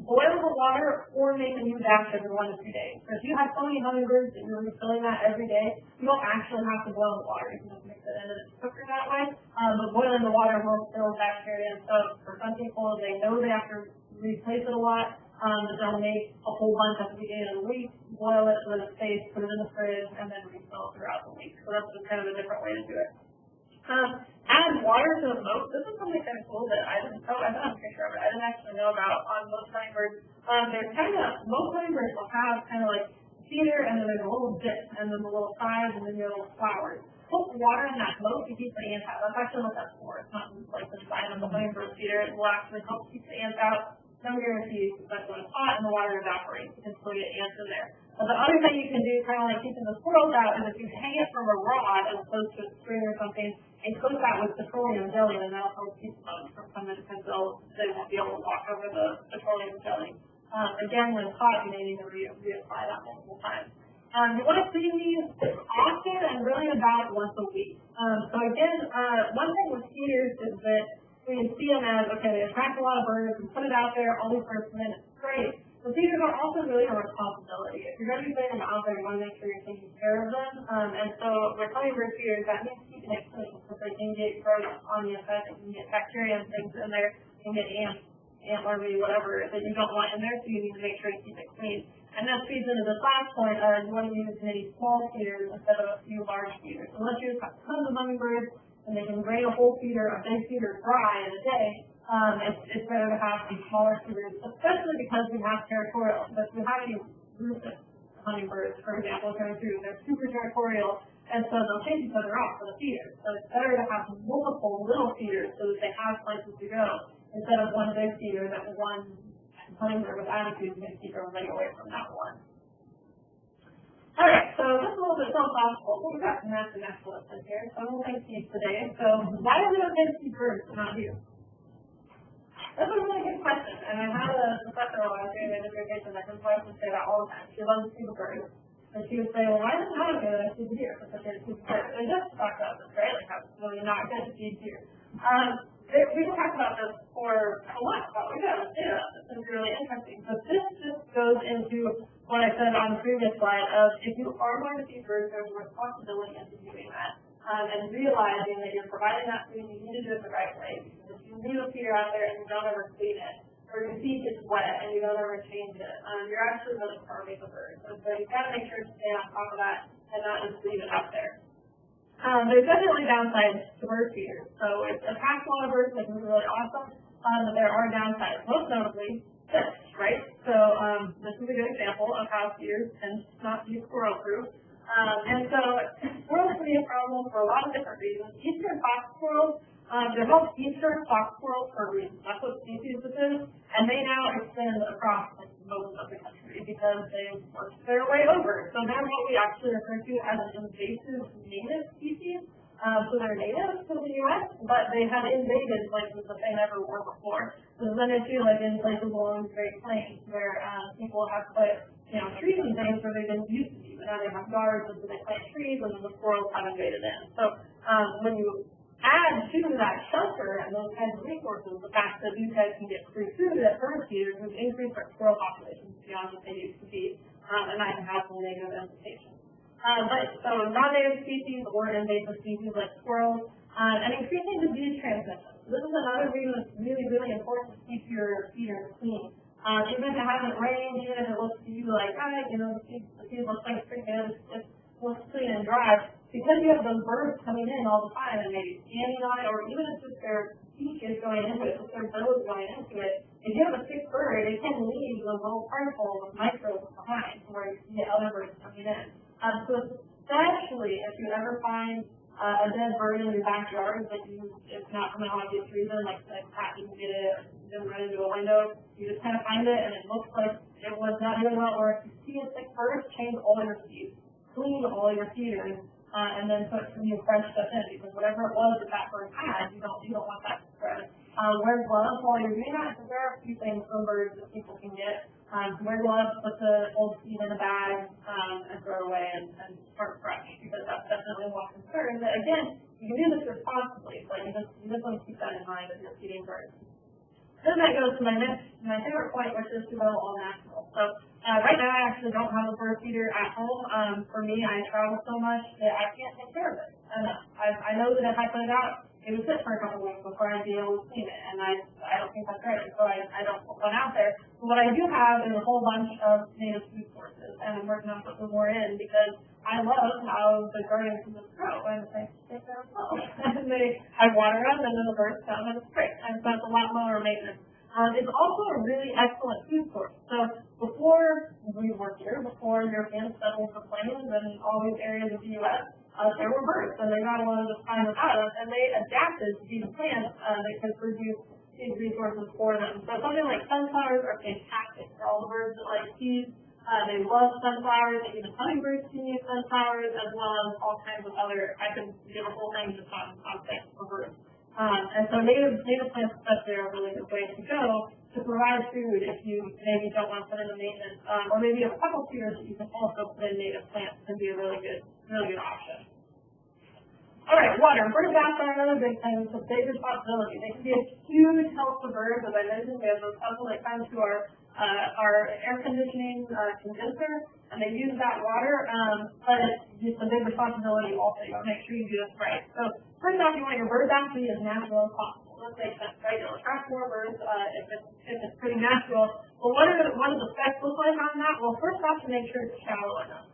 Boil the water or make a new batch every 1 to 2 days. So if you have so many hummingbirds that you're refilling that every day, you don't actually have to boil the water. You can just mix it in and cook it that way. But boiling the water will kill bacteria. And so for some people, they know they have to replace it a lot. They'll make a whole bunch at the beginning of the week, boil it so that it stays, put it in the fridge, and then refill throughout the week. So that's just kind of a different way to do it. Add water to the milk. This is something kind of cool that I didn't have a picture of it. I didn't actually know about on most hummingbirds. Most hummingbirds will have kind of like feeder, and then there's a little dip, and then the little sides, and then your little flowers. Put water in that milk to keep the ants out. That's actually what that's for. It's not like the design of the hummingbird feeder. It will actually help keep the ants out. No guarantees, but when it's hot and the water evaporates, you can still get ants in there. But the other thing you can do, kind of like keeping the squirrels out, is if you hang it from a rod as opposed to a string or something, and coat that with petroleum jelly, and that'll help keep them from coming because they won't be able to walk over the petroleum jelly. Again, when it's hot, you may need to reapply that multiple times. You want to clean these often and really about once a week. So again, one thing with feeders is that we see them as, okay, they attract a lot of birds, and put it out there only for a minute. Great. But feeders are also really a responsibility. If you're going to be putting them out there, you want to make sure you're taking care of them. And so with hummingbird feeders, that means keeping it clean, because they can get growth on the insect, they can get bacteria and things in there, you can get ants, ant larvae, whatever that you don't want in there, so you need to make sure you keep it clean. And that feeds into this last point, you want to use many small feeders instead of a few large feeders. Unless you have tons of hummingbirds, and they can drain a whole feeder, a big feeder dry in a day, it's better to have these smaller feeders, especially because we have territorial. But we have these rufous hummingbirds, for example, coming through. They're super territorial, and so they'll chase each other out for the feeders. So it's better to have multiple little feeders so that they have places to go, instead of one big feeder that one hummingbird with attitude can keep everybody away from that one. Alright, so this is a little bit philosophical, but we've got some naturalists in here, so I'm going to teach today. So why are we okay to see birds and not you? That's a really good question, and I had a professor while I was doing my dissertation that could probably say that all the time. She loves to see the birds, and she would say, well, why doesn't it okay that I see the deer? Because I see the birds. And just talked about this, right? Like, how it's really not good to see deer. We can talk about this for a lot, but we got to say that. This is really interesting. So this just goes into what I said on the previous slide of if you are going to see birds, there's a responsibility into doing that. And realizing that you're providing that food, you need to do it the right way. Because if you leave a feeder out there and you don't ever clean it, or your feed gets wet and you don't ever change it, you're actually really starving the birds. So you've got to make sure to stay on top of that and not just leave it out there. There's definitely downsides to bird feeders. So it attracts a lot of birds, which is really awesome, but there are downsides. Most notably, fish, right? So this is a good example of how feeders tend to not be squirrel-proof. And so squirrels can be a problem for a lot of different reasons. Eastern fox squirrels, they're called eastern fox squirrels for a reason. That's what species this is. And they now extend across like, most of the country because they worked their way over. So they're what we actually refer to as an invasive native species. So they're native to the U.S., but they have invaded places that they never were before. This is an issue like in places along the Great Plains where people have put trees and things where they didn't used to be, but now they have yards and so they plant trees and then the squirrels have invaded in. So when you add to that shelter and those kinds of resources, the fact that these guys can get free food at bird feeders has increased our squirrel populations beyond what they used to be. it might have some negative implications. So non-native species or invasive species like squirrels, and increasing disease transmission. This is another reason it's really, really important to keep your feeders clean. Even if it hasn't rained, even if it looks to you like, the feed looks like it's pretty good, it looks clean and dry, because you have those birds coming in all the time and maybe standing on it, or even if just their beak is going into it, if their bill is going into it, if you have a sick bird, it can leave those little particles of microbes behind where you see other birds coming in. So especially if you ever find a dead bird in your backyard that it's not from an obvious reason, like a cat didn't get it, or didn't run into a window, you just kind of find it and it looks like it was not doing well, or if you see a sick bird, change all your feeds, clean all your feeders, and then put some new fresh stuff in, because whatever it was that bird had, you don't want that to spread. Wear gloves while you're doing that, because there are a few things from birds that people can get. Wear gloves, put the old feed in a bag, and throw it away and start fresh, because that's definitely one concern. That again, you can do this responsibly, but you just want to keep that in mind as you're feeding birds. Then that goes to my favorite point, which is to go all natural. So right now I actually don't have a bird feeder at home. For me, I travel so much that I can't take care of it enough. I know that if I put it out, it would sit for a couple weeks before I'd be able to clean it, and I don't think that's right, so I don't put one out there. But what I do have is a whole bunch of native food sources, and I'm working on putting more in, because I love how the gardens can just grow, and they grow well. And I water them, and then the birds come, and it's great, and so it's a lot lower maintenance. It's also a really excellent food source. So before we were here, before Europeans settled the plains and all these areas of the U.S., there were birds, and they got a lot of this time without us, and they adapted to these plants that could produce these resources for them. So something like sunflowers are fantastic for all the birds that like seeds. They love sunflowers, and even hummingbirds can use sunflowers, as well as all kinds of other, I can give a whole thing just on plants for birds. And so native plants especially are a really good way to go to provide food if you maybe don't want to put in the maintenance, or maybe a couple feeders that you can also put in native plants can be a really good option. All right, water. Bird baths are another big thing. It's a big responsibility. They can be a huge help for birds. As I mentioned, we have those couple that come to our air conditioning condenser, and they use that water, but it's a big responsibility also. You want to make sure you do this right. So first off, you want your bird bath to be as natural as possible. That makes sense, right? It'll attract more birds if it's pretty natural. But what do the specs look like on that? Well, first off, to make sure it's shallow enough.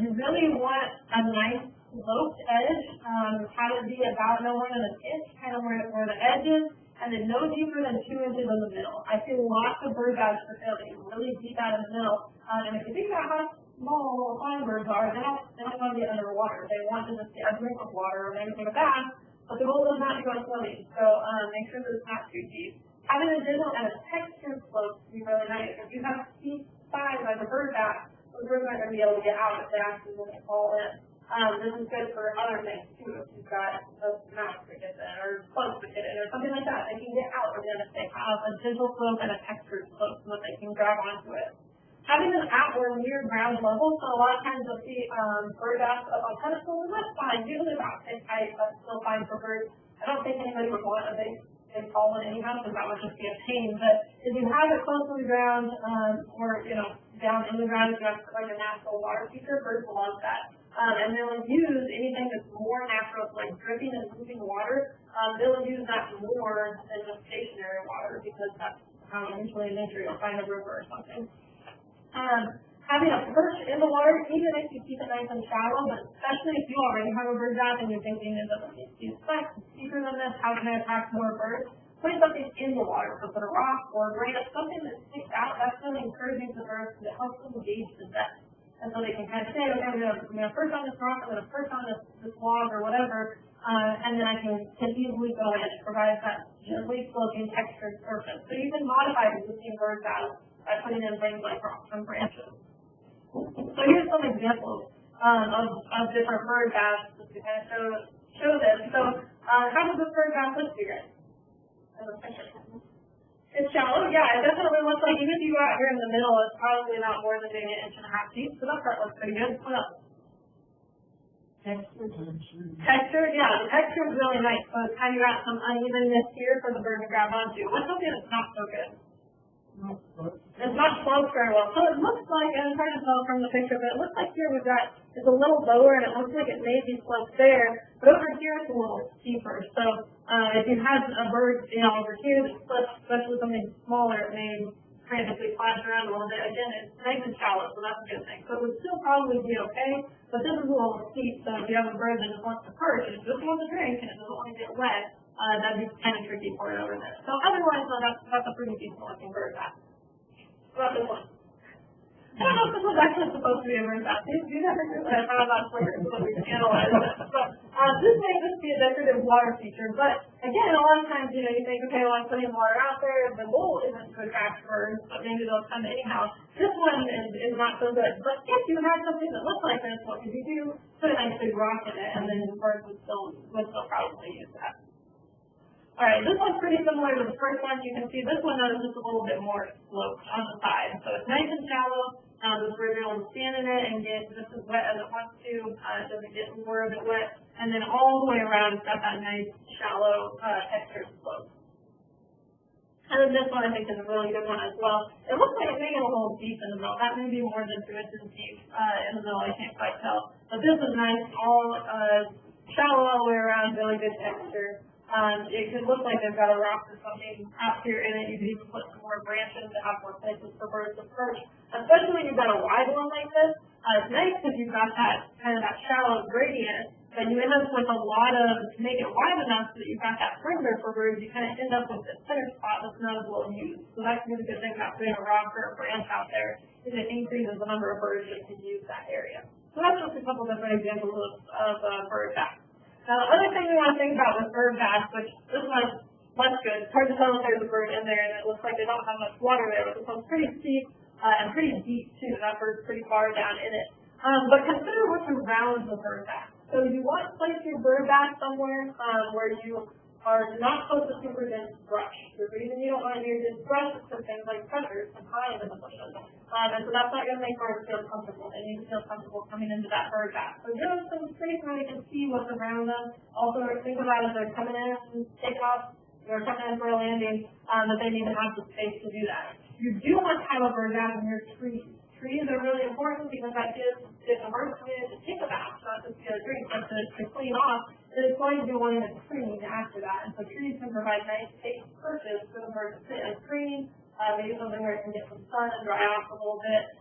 You really want a nice sloped edge, have it be about no more than an inch, kind of where the edge is, and then no deeper than 2 inches in the middle. I see lots of bird baths for sale that are really deep out in the middle, and if you think about how small songbirds are, they don't want to be underwater. They want to just get a drink of water or maybe take a bath, but the goal is not to go swimming, so make sure that it's not too deep. Having a gentle and a textured slope would be really nice. If you have a steep side like a bird bath, those birds aren't going to be able to get out if they actually when they fall in. This is good for other things too. If you've got a mouse to get in, or bugs to get in, or something like that, they can get out again if they have a gentle slope and a textured slope so that they can grab onto it. Having them out or near ground level, so a lot of times you'll see bird baths up on pedestals, and that's fine. Usually about 6 height, that's still fine for birds. I don't think anybody would want a big tall one anyhow, because that would just be a pain. But if you have it close to the ground, or down in the ground, if you have like a natural water feature, birds will love that. And they'll use anything that's more natural, like dripping and moving water. They'll use that more than just stationary water, because that's how usually in nature you'll find a river or something. Having a perch in the water, even if you keep it nice and shallow, but especially if you already have a bird bath and you're thinking it doesn't need to be deeper than this, how can I attract more birds? Put something in the water, so put a rock or a branch, something that sticks out. That's really encouraging to birds to help them gauge the depth. And so they can kind of say, okay, I'm going to perch on this rock, I'm going to perch on this log or whatever, and then I can easily go in and provide that gently sloping textured surface. So you can modify existing bird baths by putting in things like rocks and branches. So here's some examples of different bird baths just to kind of show this. So how does this bird bath look to you guys? It's shallow, yeah, it definitely looks like, even if you go out here in the middle, it's probably not more than maybe 1.5 inches deep, so that part looks pretty good. What else? Texture, yeah, the texture is really nice, so it's kind of got some unevenness here for the bird to grab onto. What's something that's not so good? It's not sloped very well. So it looks like, and it's hard to tell from the picture, but it looks like here we've got, it's a little lower and it looks like it may be sloped there, but over here it's a little steeper. So if you have a bird, over here that slips, especially something smaller, it may frantically flash around a little bit. Again, it's nice and shallow, so that's a good thing. So it would still probably be okay, but this is a little steep, so if you have a bird that just wants to perch and it just wants to drink and it doesn't want to get wet, that'd be kind of tricky for it over there. So otherwise, though, that's a pretty decent looking bird bath. About this one. I don't know if this was actually supposed to be a bird bath. You never knew that I found out later, so we analyzed it. But this may just be a decorative water feature. But again, a lot of times, you think, okay, well, I'm putting water out there. The goal isn't to attract birds, but maybe they'll come anyhow. This one is not so good. But if you had something that looks like this, what would you do? Put a nice big rock in it, and then the birds would still probably use that. All right, this one's pretty similar to the first one. You can see this one is just a little bit more sloped on the side. So it's nice and shallow. This bird is able to stand in it and get just as wet as it wants to. It doesn't get more of it wet. And then all the way around, it's got that nice, shallow, textured slope. And then this one I think is a really good one as well. It looks like it may get a little deep in the middle. That may be more than 2 inches deep in the middle. I can't quite tell. But this is nice, all shallow all the way around, really good texture. It could look like they've got a rock or something out here in it. You could even put some more branches to have more places for birds to perch. Especially when you've got a wide one like this. It's nice because you've got that kind of that shallow gradient, but you end up with a lot of, to make it wide enough so that you've got that perimeter for birds, you kind of end up with this center spot that's not as well used. So that's a good thing about putting a rock or a branch out there, is it increases the number of birds that can use that area. So that's just a couple different examples of bird baths. Now, the other thing we want to think about with bird baths, which this one's less good. It's hard to tell if there's a bird in there, and it looks like they don't have much water there, but this one's pretty steep and pretty deep, too. That bird's pretty far down in it. But consider what's around the bird bath. So you want to place your bird bath somewhere where you are not close to super dense brush. The reason you don't want to use dense brush is for things like predators and hide in the bushes. And so that's not going to make birds feel comfortable. They need to feel comfortable coming into that bird bath. So give them some space where they can see what's around them. Also, think about if they're coming in and take off, they're coming in for a landing, that they need to have the space to do that. You do want to have a bird bath in your trees. Trees are really important because that gives, if a bird's coming in to take a bath, not just to get a drink, but to clean off, then it's going to be wanting to clean after that. And so trees can provide nice, safe perches for the bird to sit and clean, maybe something where it can get some sun and dry off a little bit.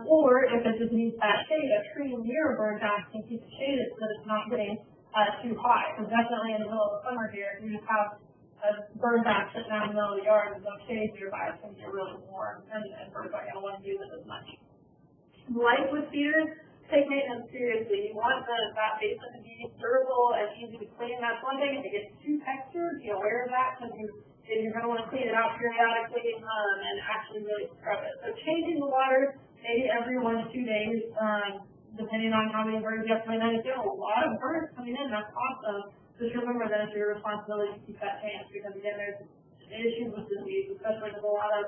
Or if it just needs that shade, a tree near a bird bath can keep it shaded so that it's not getting too hot. Because definitely in the middle of the summer here, you just have a bird bath sitting out in the middle of the yard with no shade nearby, it's going to get really warm, and birds aren't going to want to use it as much. Like with feeders, take maintenance seriously. You want that basin to be durable and easy to clean. That's one thing. If it gets too textured, be aware of that because you're going to want to clean it out periodically and actually really scrub it. So changing the water maybe every 1 to 2 days, depending on how many birds you have coming in. If you have a lot of birds coming in, that's awesome. Just remember that it's your responsibility to keep that changed because, again, there's issues with disease, especially with a lot of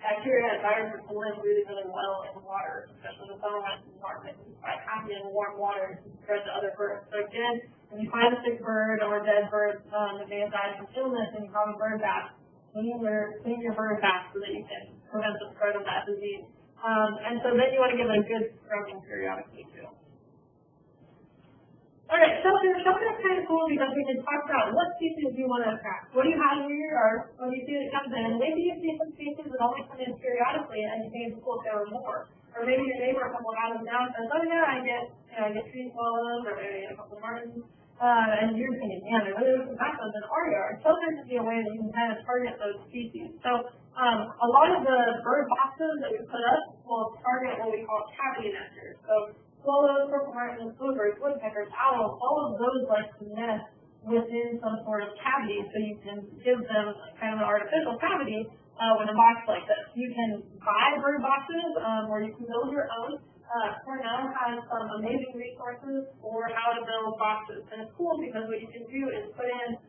bacteria and viruses can live really, really well in water, especially in the summer months and warm. It's quite happy in warm water to spread to other birds. So again, when you find a sick bird or a dead bird that may have died from illness and you have a bird bath, clean your bird bath so that you can prevent the spread of that disease. And so then you want to give it a good scrubbing periodically too. Alright, shelter is kind of cool because we can talk about what species you want to attract. What do you have in your yard when you see it comes in? Maybe you see some species that only come in periodically and you think it's cool if there were more. Or maybe your neighbor a couple of houses down says, oh yeah, I get tree swallows, or maybe I get a couple of martins. And you're thinking, man, there really isn't that those in our yard. Shelter should be a way that you can kind of target those species. So a lot of the bird boxes that we put up will target what we call cavity nesters. So swallows, purple martins, bluebirds, woodpeckers, owls, all of those like to nest within some sort of cavity, so you can give them kind of an artificial cavity with a box like this. You can buy bird boxes or you can build your own. Cornell has some amazing resources for how to build boxes, and it's cool because what you can do is put in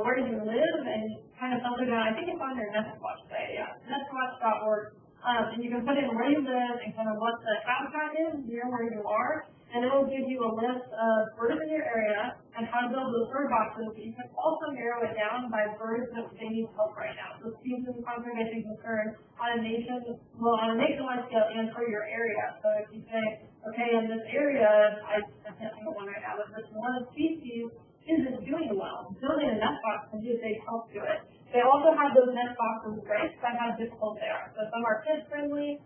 where you live and kind of filter down. I think it's on your NestWatch site, yeah, nestwatch.org. And you can put in where you live and kind of what the habitat is near where you are, and and it will give you a list of birds in your area and how to build those bird boxes, but you can also narrow it down by birds that they need help right now. So species of conservation concern on a nationwide scale and for your area. So if you say, okay, in this area, I can't think of one right now, but this one species isn't doing well. Building a nest box can be a big help to it. They also have those nest boxes breaks that how difficult they are. So some are kid friendly,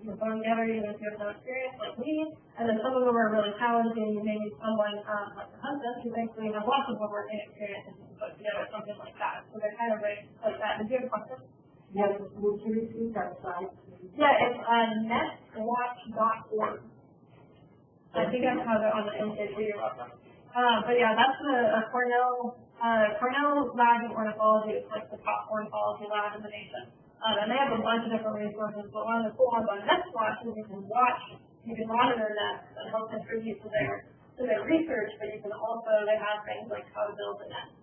you put them together even if you have no experience like me, and then some of them are really challenging. Maybe someone like your husband who thankfully has lots of woodworking experience and can put together something like that. So they're kind of raised like that. Did you have a question? Yes, would you repeat that site? Yeah, it's nestwatch.org. I think I have it on the intake for you're welcome. But yeah, that's a Cornell lab in ornithology. It's like the top ornithology lab in the nation. And they have a bunch of different resources, but one of the cool ones on Nestwatch is you can monitor nests and help contribute to their research, but you can also, they have things like how to build a nest.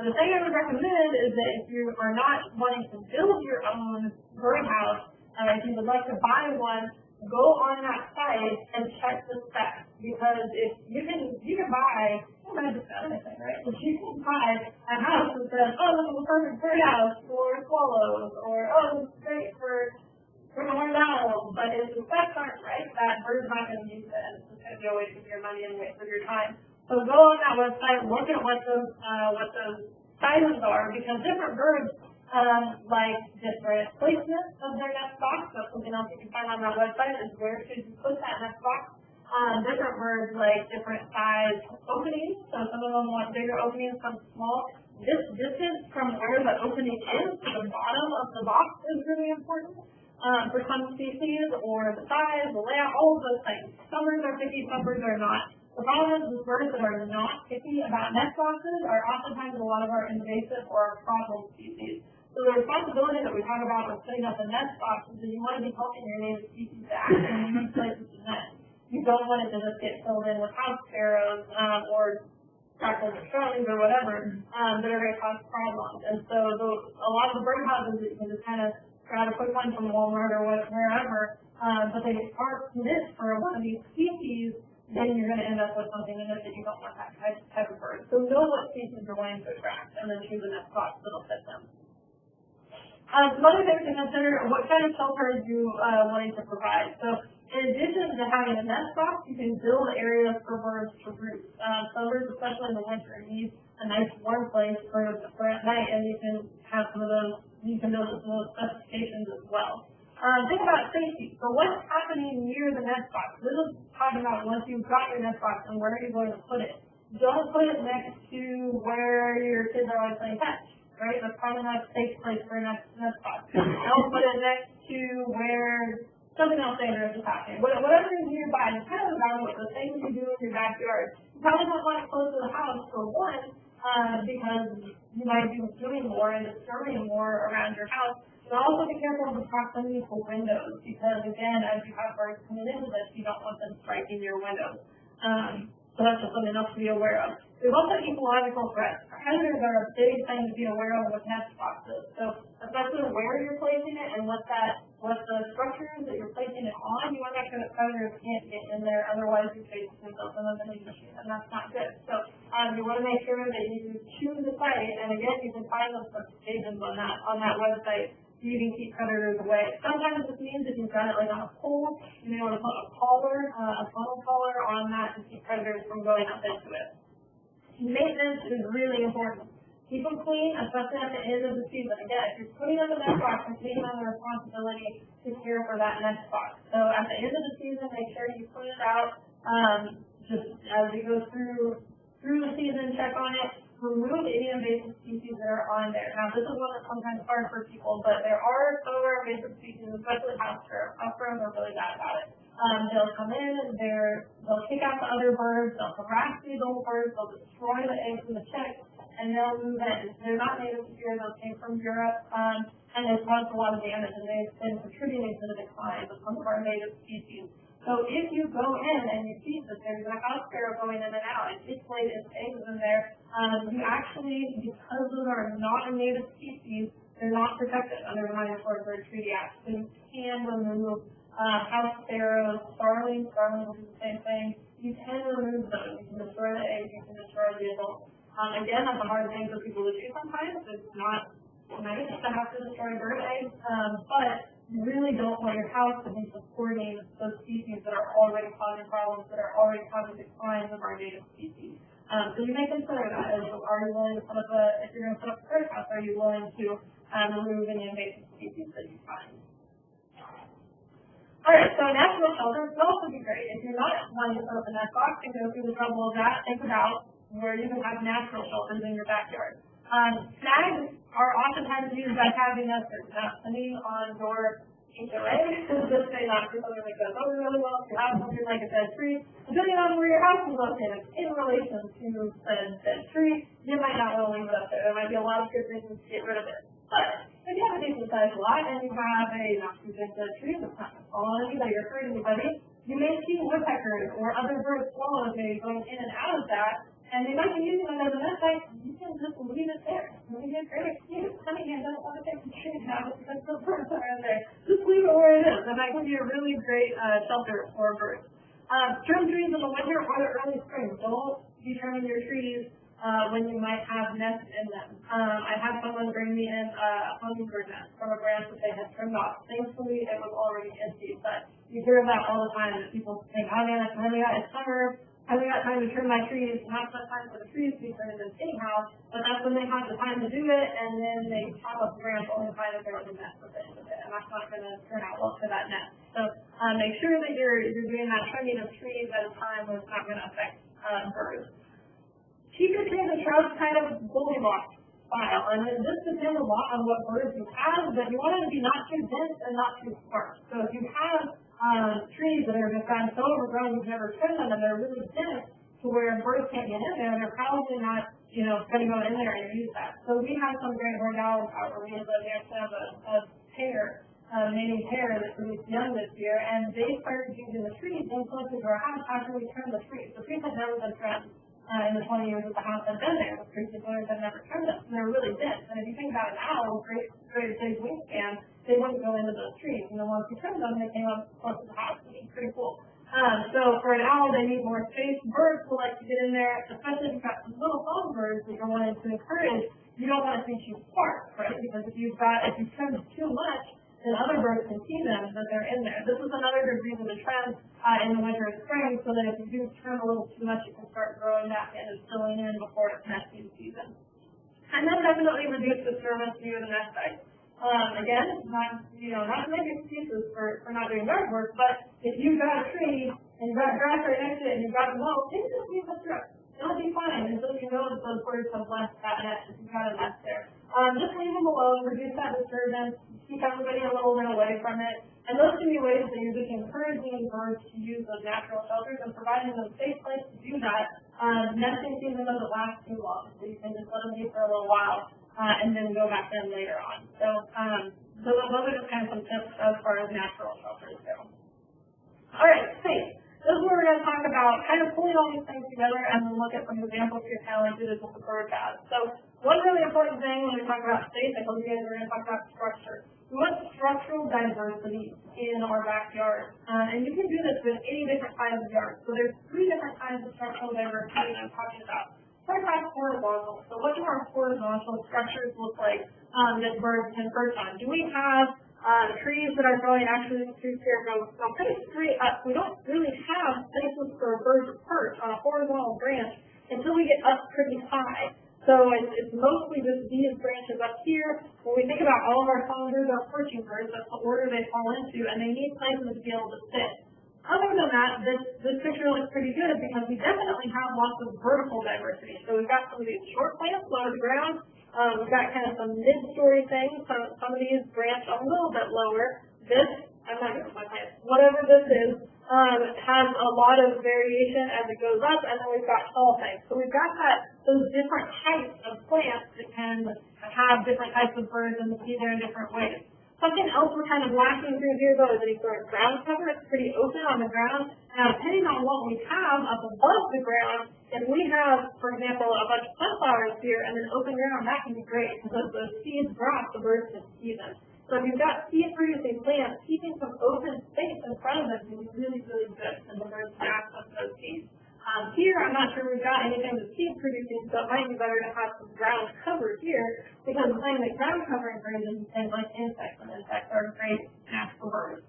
The thing I would recommend is that if you are not wanting to build your own birdhouse, if you would like to buy one, go on that site and check the specs, because if you can buy, right? If you can buy a house that says, oh, this is a perfect birdhouse for swallows, or oh, this is great for horned owls, but if the specs aren't right, that bird's not going to use it, and it's just going to be a waste of your money and a waste of your time. So go on that website, look at what those sizes are, because different birds like different placements of their nest box. That's something else you can find on that website is where should you put that nest box. Different birds like different size openings. So some of them want bigger openings, some small. This distance from where the opening is to the bottom of the box is really important for some species, or the size, the layout, all of those things. Some birds are picky, some birds are not. The problem is with birds that are not picky about nest boxes are oftentimes a lot of our invasive or our problem species. So the responsibility that we talk about with putting up a nest box is that you want to be helping your native species to actually use places to nest. You don't want it to just get filled in with house sparrows or crackles or starlings or whatever that are going to cause problems. And so a lot of the birdhouses that you can just kind of grab a quick one from Walmart or wherever, but they aren't meant for one of these species, then you're going to end up with something in it that you don't want that type of bird. So know what species you're wanting to attract, and then choose a nest box that'll fit them. Some other things to consider, what kind of shelter are you wanting to provide? So in addition to having a nest box, you can build areas for birds to roost. Some birds, especially in the winter, need a nice warm place for at night, and you can have some of those, you can build some of those specifications as well. Think about safety. So what's happening near the nest box? This is talking about once you've got your nest box and where are you going to put it. Don't put it next to where your kids are always playing catch. Right? That's probably not a safe place for a nest box. Don't put it next to where something else dangerous is happening. Whatever is nearby, you kind of evaluate the things you do in your backyard. You probably don't want it close to the house, for one, because you might be doing more and disturbing more around your house. But also be careful of the proximity to windows, because again, as you have birds coming into this, you don't want them striking your windows. So that's just something else to be aware of. There's also ecological threats. Predators are a big thing to be aware of with nest boxes. So especially where you're placing it and what the structure is that you're placing it on, you want to make sure that predators can't get in there, otherwise you're basically building a vending machine, and that's not good. So you want to make sure that you choose the site, and again, you can find those specifications on that website. You can keep predators away. Sometimes this means if you've got it like on a pole, you may want to put a funnel collar on that to keep predators from going up into it. Maintenance is really important. Keep them clean, especially at the end of the season. Again, if you're putting up a nest box, you're taking on the responsibility to care for that nest box. So at the end of the season, make sure you clean it out. Just as you go through the season, check on it. Remove any invasive species that are on there. Now, this is one that's sometimes hard for people, but there are some of our invasive species, especially house sparrows. House sparrows are really bad about it. They'll come in, they'll kick out the other birds, they'll harass these old birds, they'll destroy the eggs and the chicks, and they'll move in. They're not native to here, those came from Europe, and they've caused a lot of damage, and they've been contributing to the decline of some of our native species. So if you go in and you see that there's a house sparrow going in and out, and it's laid its eggs in there, you actually, because those are not a native species, they're not protected under the Migratory Bird Treaty Act. So you can remove house sparrows, starlings will do the same thing. You can remove those. You can destroy the eggs, you can destroy the adults. Again, that's a hard thing for people to do sometimes. It's not nice to have to destroy bird eggs, but you really don't want your house to be supporting those species that are already causing problems, that are already causing declines of our native species. So you may consider that. Are you willing to put up if you're going to put up a bird house, are you willing to remove any invasive species that you find? Alright, so natural shelters would also be great. If you're not wanting to put up a nest box and go through the trouble of that, think about where you can have natural shelters in your backyard. Snags are oftentimes used by having nesters. Now, depending on your HOA, this may not be something that goes over really well if you have something like a dead tree. Depending on where your house is located in relation to said dead tree, you might not want to leave it up there. There might be a lot of good reasons to get rid of it. But if you have a decent sized lot and you have a not too big dead tree that's not going to fall on anybody or hurt anybody, you may see woodpeckers or other birds, swallows maybe going in and out of that, and they might be using it as a nest site. You can just leave it there. Maybe a great excuse. Honey, I don't want to take the tree down because the birds are in there. Just leave it where it is, and that can be a really great shelter for birds. Trim trees in the winter or the early spring. Don't determine your trees when you might have nests in them. I had someone bring me in a songbird nest from a branch that they had trimmed off. Thankfully, it was already empty, but you hear that all the time that people think, oh man, it's summer, I haven't got time to trim my trees, not enough time for the trees to be trimmed anyhow, but that's when they have the time to do it, and then they chop up the branch only to find that there was a nest with it, and that's not going to turn out well for that nest. So make sure that you're doing that trimming of trees at a time when it's not going to affect birds. Keep your trees and shrubs kind of Goldilocks style, and this depends a lot on what birds you have, but you want it to be not too dense and not too sparse. So if you have trees that are just gotten so overgrown you've never trimmed them and they're really dense to where birds can't get in there, they're probably not, going to go in there and use that. So we have some great hornbills out where we live. We actually have a pair, mating pair that produced young this year, and they started using the trees in close to our house after we trimmed the trees. The trees had never been trimmed in the 20 years that the house had been there. The trees had never trimmed them, and they're really dense. And if you think about an owl, great big wingspan, they wouldn't go into those trees. And then once you trimmed them, they came up close to the house, which is pretty cool. So for an owl, they need more space. Birds will like to get in there, especially if you've got some little songbirds that you're wanting to encourage. You don't want to see too sparse, right? Because if you trim too much, then other birds can see them that they're in there. This is another good reason to trim in the winter and spring, so that if you do trim a little too much, you can start growing that in and filling in before it's nesting season. And then definitely reduce disturbance near the nest site. Again, not to make excuses for not doing yard work, but if you've got a tree and you've got grass right next to it and you've got a moat, maybe just leave the strip. It'll be fine until you know that those birds have left that nest if you've got a nest there. Just leave them alone, reduce that disturbance, keep everybody a little bit away from it. And those can be ways that you're just encouraging birds to use those natural shelters and providing them a safe place to do that. Nesting season doesn't last too long, so you can just let them be for a little while and then go back in later on. So those are just kind of some tips as far as natural shelters go. All right, safe. This is where we're going to talk about kind of pulling all these things together and then look at some examples here, kind of like we did with the bird bath. So one really important thing when we talk about safe, I told you guys we're going to talk about structure. We want structural diversity in our backyard. And you can do this with any different kinds of yards. So there's 3 different kinds of structural diversity that I'm talking about. First off, horizontal. So what do our horizontal structures look like that birds can perch on? Do we have trees that are growing actually through here go pretty straight up? We don't really have places for a bird to perch on a horizontal branch until we get up pretty high. So it's mostly just these branches up here. When we think about all of our songbirds are perching birds, that's the order they fall into, and they need places to be able to sit. Other than that, this picture looks pretty good because we definitely have lots of vertical diversity. So we've got some of these short plants low to the ground. We've got kind of some mid-story things. Some of these branch a little bit lower. This, I'm not going to my plants, whatever this is, has a lot of variation as it goes up, and then we've got tall things. So we've got those different types of plants that can have different types of birds and be there in different ways. Something else we're kind of lacking through here, though, is any sort of ground cover. It's pretty open on the ground. Now, depending on what we have up above the ground, if we have, for example, a bunch of sunflowers here and then open ground, that can be great because as those seeds drop, the birds can see them. So if you've got seed-producing plants, keeping some open space in front of them can be really, really good for the birds to access those seeds. Here, I'm not sure we've got anything that's seed-producing, so it might be better to have some ground cover here, because the thing that ground covering brings is things like insects, and insects are great snacks for birds.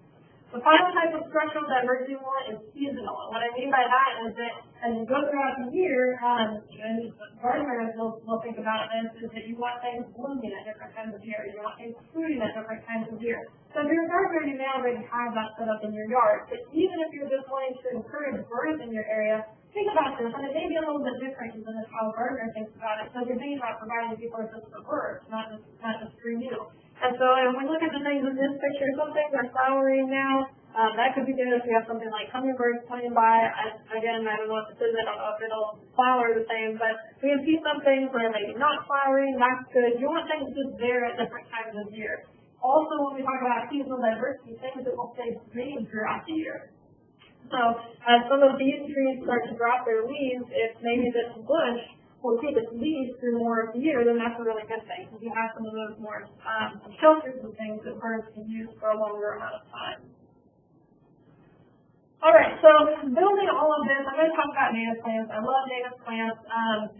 The final type of structural diversity we want is seasonal. And what I mean by that is that as you go throughout the year, and gardeners will think about this, is that you want things blooming at different times of year. You want things fruiting at different times of year. So if you're a gardener, you may already have that set up in your yard. But even if you're just wanting to encourage birds in your area, think about this, and it may be a little bit different than how a gardener thinks about it. So you're thinking about providing resources for birds, not just for you. And so when we look at the things in this picture, some things are flowering now. That could be good if we have something like hummingbirds coming by. Again, I don't know what this is. I don't know if it'll flower the same, but we can see some things where maybe not flowering. That's good. You want things just there at different times of year. Also, when we talk about seasonal diversity, things that will stay green throughout the year. So as some of these trees start to drop their leaves, if maybe this bush will keep its leaves through more of the year, then that's a really good thing, because you have some of those more shelters and things that birds can use for a longer amount of time. All right, so building all of this, I'm going to talk about native plants. I love native plants.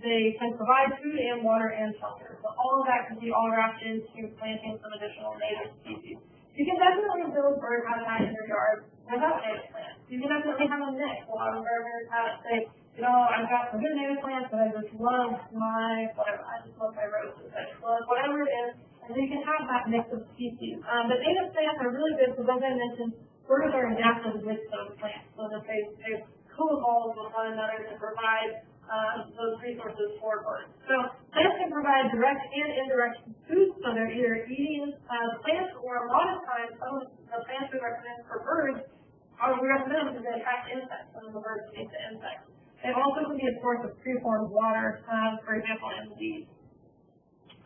They can provide food and water and shelter. So all of that can be all wrapped into planting some additional native species. You can definitely build bird habitat in your yard without native plants. You can definitely have a mix. A lot of gardeners say, you know, I've got some good native plants, but I just love my whatever. I just love my roses. I just love whatever it is. And you can have that mix of species. But native plants are really good because, as I mentioned, birds are adapted with those plants, so that they co-evolve with one another to provide those resources for birds. So plants can provide direct and indirect food, so they're either eating plants, or a lot of times some of the plants we recommend for birds we recommend because they attract insects, and the birds eat the insects. They also can be a source of preformed water, for example, in weeds.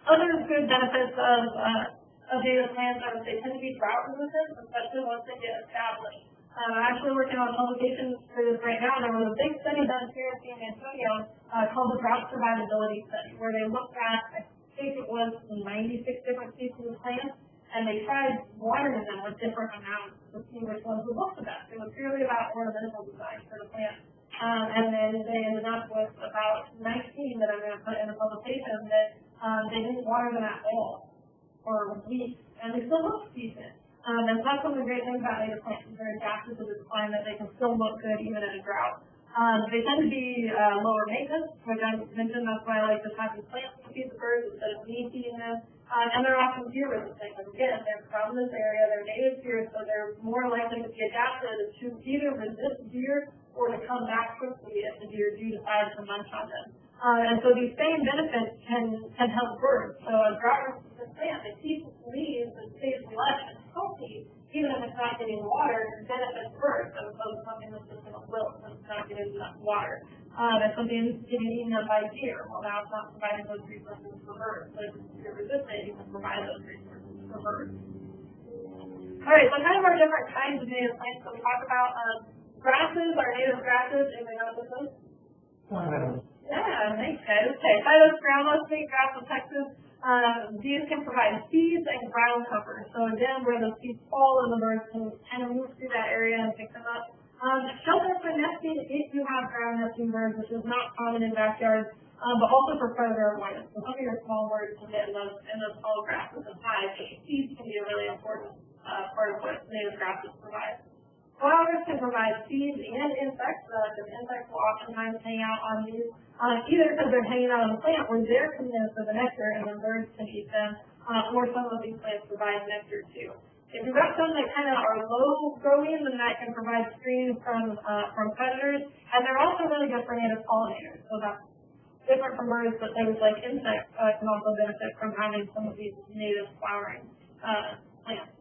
Other good benefits of native plants are that they tend to be drought resistant, especially once they get established. I'm actually working on publications for this right now. There was a big study done here in San Antonio called the Drought Survivability Study, where they looked at, I think it was 96 different species of plants, and they tried watering them with different amounts to see which ones would look the best. It was purely about ornamental design for the plant. And then they ended up with about 19 that I'm going to put in a publication that they didn't water them at all for weeks, and they still look decent. And that's one of the great things about native plants. They're adapted to this climate. They can still look good even in a drought. They tend to be lower maintenance, which I mentioned. That's why I like just having plants to feed the birds instead of me feeding them. And they're often deer resistant. Again, they're from this area. They're native deer, so they're more likely to be adapted to either resist deer or to come back quickly if the deer do decide to munch on them. And so these same benefits can help birds. So a drought-resistant plant that keeps leaves and stays lush and healthy, even if it's not getting water, benefits birds, as opposed to something that's just going to wilt and it's not getting enough water. If something's getting eaten up by deer, well, now it's not providing those resources for birds. But if it's deer-resistant, you can provide those resources for birds. All right, so kind of our different kinds of native plants that we talk about. Grasses are native grasses. Anybody know what this is? Yeah, thanks, guys. Okay, Phytos groundless, snake grass of Texas. These can provide seeds and ground cover. So again, where the seeds fall and the birds can kind of move through that area and pick them up. Shelter for nesting if you have ground nesting birds, which is not common in backyards, but also for predator avoidance. So some of your small birds can get in those tall grasses and hide. Seeds can be a really important part of what native grasses provide. Flowers can provide seeds and insects, because insects will oftentimes hang out on these, either because they're hanging out on the plant where they're coming in for the nectar and then birds can eat them, or some of these plants provide nectar too. If you've got some that kind of are low growing, then that can provide screen from predators, and they're also really good for native pollinators. So that's different from birds, but things like insects can also benefit from having some of these native flowering plants.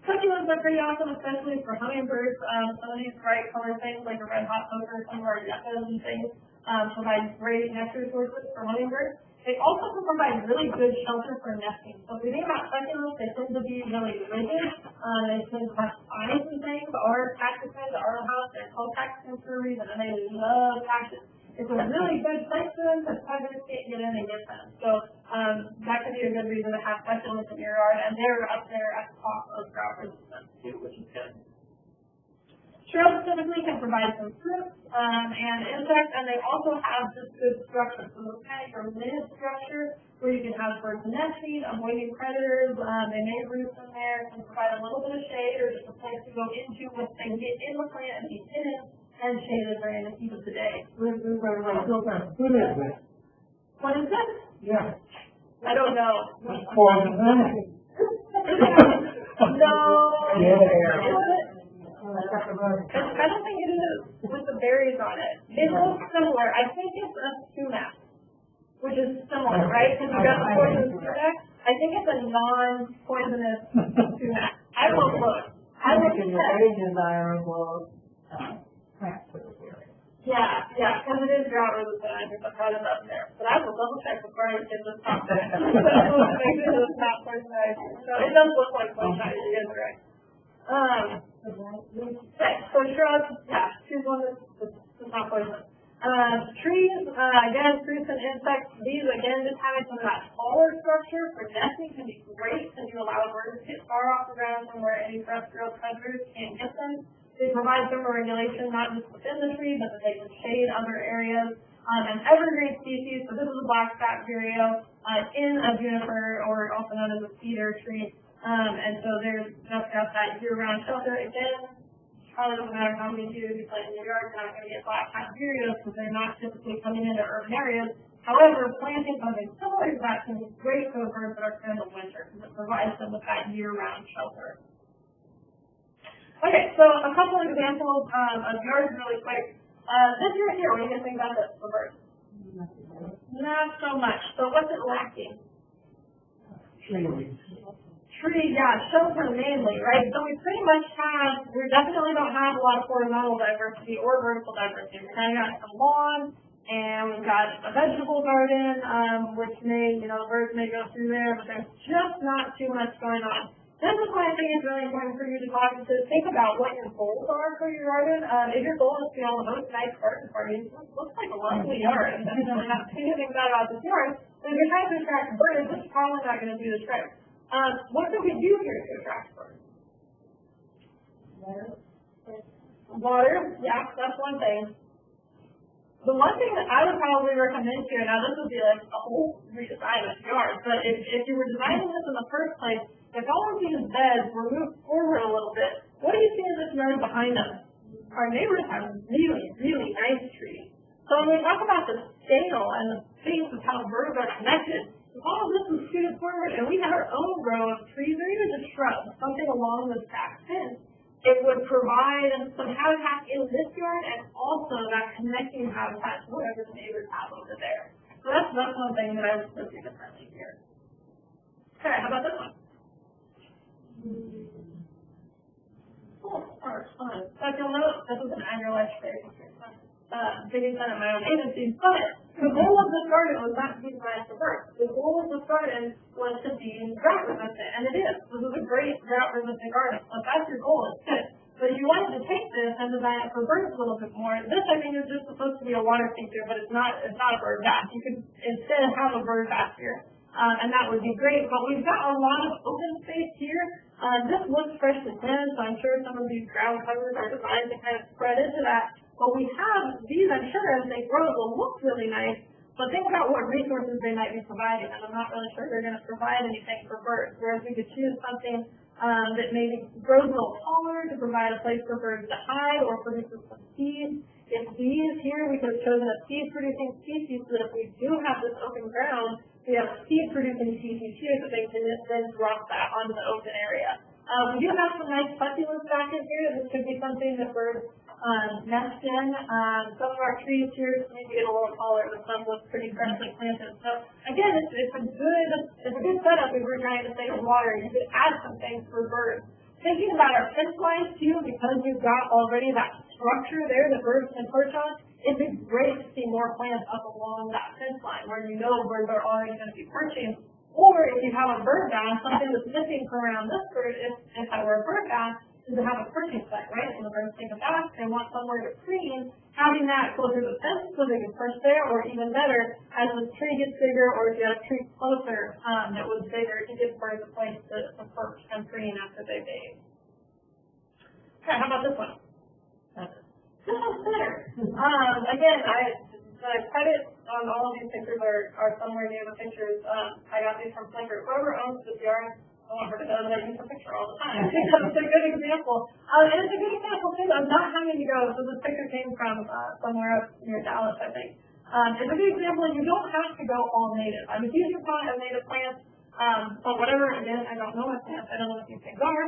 Succulents are pretty awesome, especially for hummingbirds. Some of these bright color things, like a red hot poker, some of our yuccas and things, provide great nectar sources for hummingbirds. They also can provide really good shelter for nesting. So if you think about succulents, they tend to be really rigid. They tend to have spines and things. Our cactuses, our house, they're called cactuses for a reason, and they love cactus. It's a really good place for them because predators can't get in and get them. So that could be a good reason to have succulents in your yard, and they're up there at the top of drought resistance too, which is good. Shrubs typically can provide some fruits and insects, and they also have this good structure. So it's kind of your lid structure where you can have birds nesting, avoiding predators. They may roost in there, can provide a little bit of shade or just a place to go into when they get in the plant and be hidden and shaded during the heat of the day. What is this? What is this? Yeah. I don't know. What's poison in it? No. Yeah. Is it? I don't think it is with the berries on it. It looks similar. I think it's a sumac, which is similar, right? Because you got the poisonous sumac. I think it's a non-poisonous sumac. I will look. I will check. Very desirable plant for this area. Yeah, because it is drought resistant. I think I've got it up there. But I will double check before I get this top. Make sure it's not poisonized. So it does look like poisonized. You guys are right. Okay, so shrubs, yeah, choose one that's not poison. Trees, again, fruits and insects, these again, just having some of that taller structure for nesting can be great because you allow birds to get far off the ground from where any terrestrial predators can't get them. They provide thermoregulation not just within the tree, but that they can shade other areas. An evergreen species, so this is a black fat vireo in a juniper, or also known as a cedar tree. And so there's just got that year-round shelter. Again, probably doesn't matter how many deer you plant in your yard, you're not going to get black cat vireos because they're not typically coming into urban areas. However, planting something similar to that can be great for the birds that are in the winter because it provides them with that year-round shelter. Okay, so a couple examples of yards really quick. This year here, what do you guys think about this for birds? Not so much. So what's it lacking? Tree, yeah, shelter mainly, right? So we pretty much we definitely don't have a lot of horizontal diversity or vertical diversity. We kind of got some lawn, and we've got a vegetable garden, which may, birds may go through there, but there's just not too much going on. This is why I think it's really important for you to think about what your goals are for your garden. If your goal is to be on the most nice garden parties, it looks like a lovely yard, and definitely not anything bad about this yard, but if you're trying to attract birds, this is probably not going to do the trick. What can we do here to attract birds? Water, yeah, that's one thing. The one thing that I would probably recommend here, now this would be like a whole redesign of the yard, but if you were designing this in the first place, if all of these beds were moved forward a little bit, what do you see in this yard behind us? Our neighbors have really, really nice trees. So when we talk about the scale and the pace of how birds are connected, if all of this is scooted forward and we had our own row of trees or even just shrubs, something along this back fence, it would provide some habitat in this yard and also that connecting habitat to whatever the neighbors have over there. So that's one thing that I would do differently here. Okay, how about this one? Cool, smart, fun. So if you'll note, this is an agri-life fair. Digging Sun at my own agency, but the goal of this garden was not to be designed for birds. The goal of this garden was to be drought resistant, and it is. This is a great drought resistant garden. So if that's your goal, it's good. But if you wanted to take this and design it for birds a little bit more, this I think is just supposed to be a water feature, but it's not a bird bath. You could instead have a bird bath here. And that would be great, but we've got a lot of open space here. This looks freshly planted, so I'm sure some of these ground covers are designed to kind of spread into that. But we have these, I'm sure, as they grow, will look really nice, but think about what resources they might be providing, and I'm not really sure they're going to provide anything for birds, whereas we could choose something that maybe grows a little taller to provide a place for birds to hide or produces some seeds. If these here, we could have chosen a seed-producing species so that if we do have this open ground, we have a seed-producing species here so they can then drop that onto the open area. We do have some nice succulents back in here. This could be something that birds nest in. Some of our trees here need to get a little taller, but some look pretty freshly planted. So again, it's a good setup if we're trying to save water. You could add some things for birds. Thinking about our fence lines too, because you've got already that structure there that birds can perch on, it'd be great to see more plants up along that fence line where you know birds are already going to be perching. Or if you have a bird bath, something that's missing from around this bird, if that were a bird bath, is to have a perching site, right? When the birds take a bath, they want somewhere to preen, having that closer to the fence so they can perch there, or even better, as the tree gets bigger or if you have a tree closer that was bigger, to give birds a place to perch and preen after they bathe. Okay, how about this one? This one's better. Again, the credits on all of these pictures are somewhere near the pictures. I got these from Flickr. Whoever owns this yard, I want her to know that I use a picture all the time. It's a good example. And it's a good example, too, of not having to go. So this picture came from somewhere up near Dallas, I think. It's a good example. You don't have to go all native. I'm a huge proponent of native plants. But whatever, again, I don't know what plants, I don't know what these things are,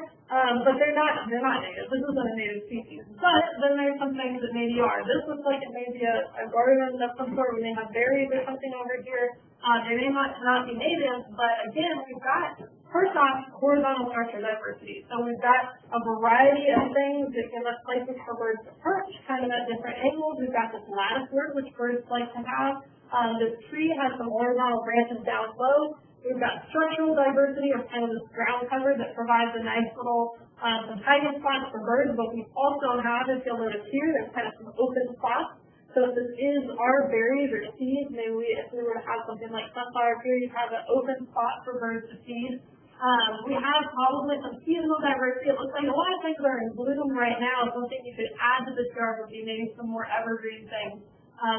but they're not native. This isn't a native species. But then there's some things that maybe are. This looks like it may be a garden of some sort. We may have berries or something over here. They may not be native, but again, we've got, first off, horizontal structure diversity. So we've got a variety of things that give us places for birds to perch, kind of at different angles. We've got this lattice work, which birds like to have. This tree has some horizontal branches down low. We've got structural diversity of kind of this ground cover that provides a nice little some hiding spots for birds, but we also have, if you'll notice here, there's kind of some open spots. So if this is our berries or seeds, maybe if we were to have something like sunflower here, you have an open spot for birds to feed. We have probably some seasonal diversity. It looks like a lot of things are in bloom right now. Something you could add to this yard would be maybe some more evergreen things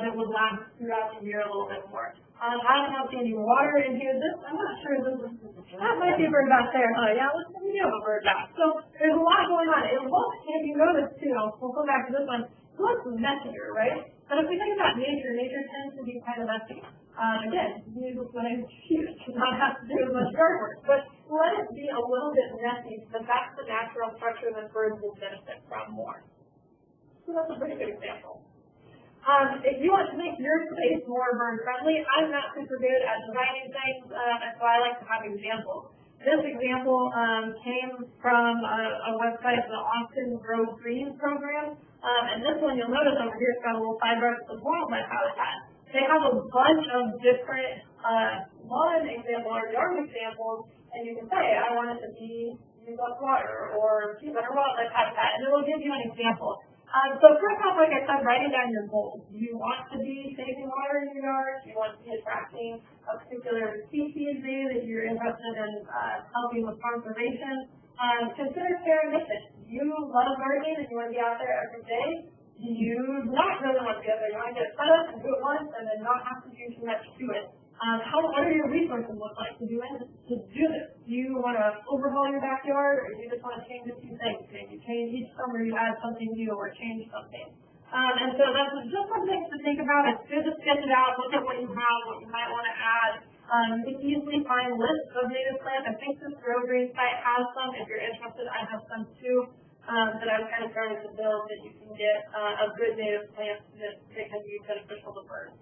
that would last throughout the year a little bit more. I don't see any water in here. I'm not sure that might be a bird back there. Yeah, let's see if we have a bird back. So there's a lot going on. It looks, if you notice too, we'll go back to this one, it looks messier, right? But if we think about nature tends to be kind of messy. Again, needless to say, huge, does not have to do as much yard work. But let it be a little bit messy, but that's the natural structure that birds will benefit from more. So that's a pretty good example. If you want to make your space more bird-friendly, I'm not super good at designing things, and so I like to have examples. This example came from a website, the Austin Grow Green program, and this one you'll notice over here, it's got a little sidebar of wildlife habitat. They have a bunch of different lawn examples or yard examples, and you can say, I want it to be use up water or keep better wildlife habitat, and it will give you an example. So first off, like I said, writing down your goals. Do you want to be saving water in your yard? Do you want to be attracting a particular species maybe that you're interested in helping with conservation? Consider serendipity. Do you love gardening and you want to be out there every day? Do you not really want to be out there? You want to get it set up and do it once and then not have to do too much to it? What do your resources look like to do this? Do you want to overhaul your backyard, or do you just want to change a few things? Maybe change each summer you add something new or change something. And so that's just some things to think about. It's good to sketch it out, look at what you have, what you might want to add. You can easily find lists of native plants. I think this Grow Green site has some. If you're interested, I have some too that I'm kind of starting to build that you can get a good native plant that can be beneficial to birds.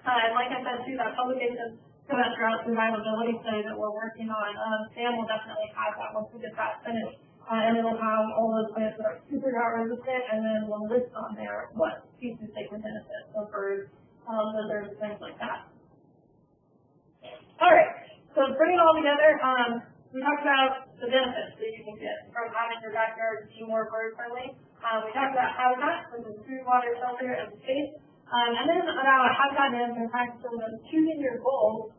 And like I said, too, that publication for that drought survivability study that we're working on, Sam will definitely have that once we get that finished. And it'll have all those plants that are super drought resistant, and then we'll list on there what species they can benefit, so birds, lizards, things like that. All right, so bringing it all together, we talked about the benefits that you can get from having your backyard be more bird-friendly. We talked about habitat, which is food, water, shelter, and space. And then about habitat management practices and choosing your goals,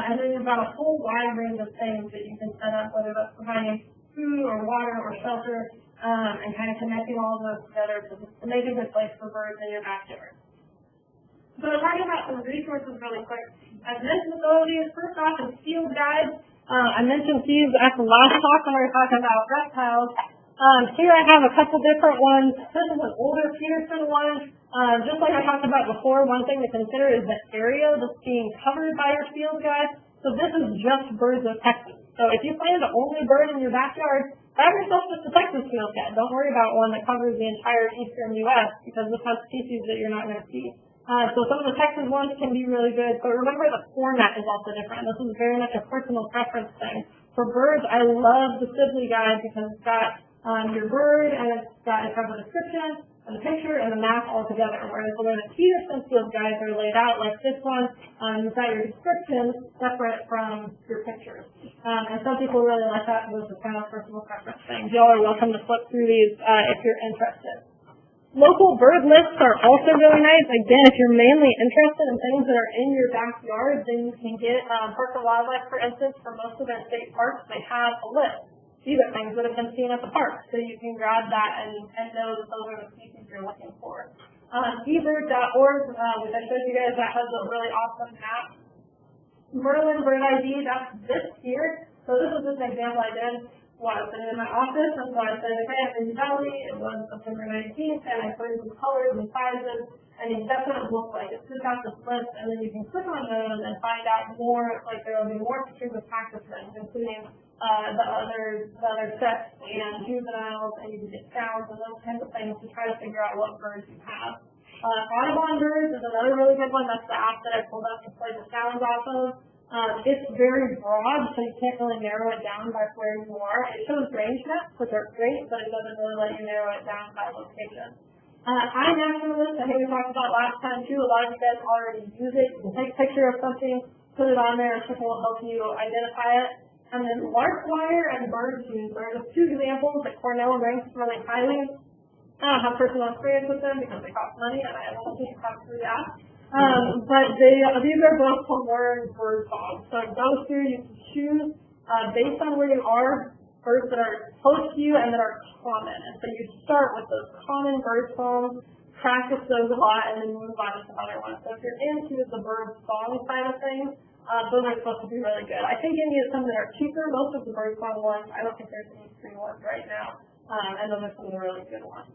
and then you've got a whole wide range of things that you can set up, whether that's providing food or water or shelter, and kind of connecting all of those together to make a good place for birds in your backyard. So talking about some resources really quick. I've mentioned all of these. First off is field guides. I mentioned these at the last talk when we were talking about reptiles. Here I have a couple different ones. This is an older Peterson one. Just like I talked about before, one thing to consider is the area that's being covered by your field guide. So this is just birds of Texas. So if you plan to only bird in your backyard, grab yourself just a Texas field guide. Don't worry about one that covers the entire eastern U.S. because this has species that you're not going to see. So some of the Texas ones can be really good, but remember the format is also different. This is very much a personal preference thing. For birds, I love the Sibley guide because it's got your bird and it has a description, and the picture and the map all together, whereas the way the key distance field guides are laid out, like this one, you've got your descriptions separate from your pictures. And some people really like that because it's kind of personal preference thing. Y'all are welcome to flip through these if you're interested. Local bird lists are also really nice. Again, if you're mainly interested in things that are in your backyard, then you can get Parks and Wildlife, for instance, for most of their state parks, they have a list. These are things that have been seen at the park, so you can grab that and know that those are the species you're looking for. eBird.org, which I showed you guys, that has a really awesome map. Merlin Bird ID, that's this here. So this is just an example I did. I was sitting in my office, and so I said, okay, I'm in Valley, it was September 19th, and I put in some colors and sizes, and that's what it looks like. It spits out this list, and then you can click on those and find out more, like there will be more pictures of practice runs, including the other sets and juveniles, and you can get sounds and those kinds of things to try to figure out what birds you have. Audubon Birds is another really good one. That's the app that I pulled up to play the sounds off of. It's very broad, so you can't really narrow it down by where you are. It shows range maps, which are great, but it doesn't really let you narrow it down by location. iNaturalist, I think we talked about last time too. A lot of you guys already use it. You can take a picture of something, put it on there, and people will help you identify it. And then Larkwire and BirdViews are the two examples that Cornell ranks really highly. I don't have personal experience with them because they cost money, and I don't think it costs through the app. But these are both for learn bird songs. So go through, you can choose based on where you are, birds that are close to you and that are common. And so you start with those common bird songs, practice those a lot, and then move on to some other ones. So if you're into the bird song side of things, those are supposed to be really good. I think you need some that are cheaper. Most of the bird song ones, I don't think there's any free ones right now. And those are some of the really good ones.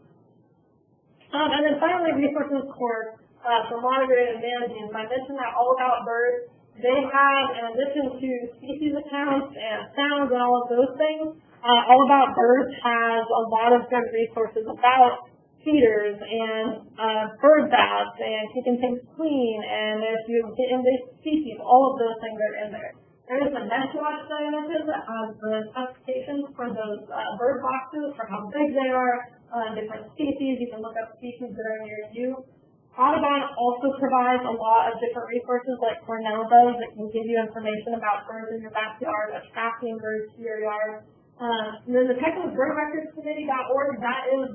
And then finally, resources for monitoring and managing. So I mentioned that All About Birds. They have, in addition to species accounts and sounds and all of those things, All About Birds has a lot of good resources about feeders and bird baths and keeping things clean, and if you get invasive species, all of those things are in there. There is a Nest Watch that I mentioned that has the specifications for those bird boxes, for how big they are, different species. You can look up species that are near you. Audubon also provides a lot of different resources like Cornell does that can give you information about birds in your backyard, attracting birds to your yard. And then the Texas Bird Records Committee.org, that is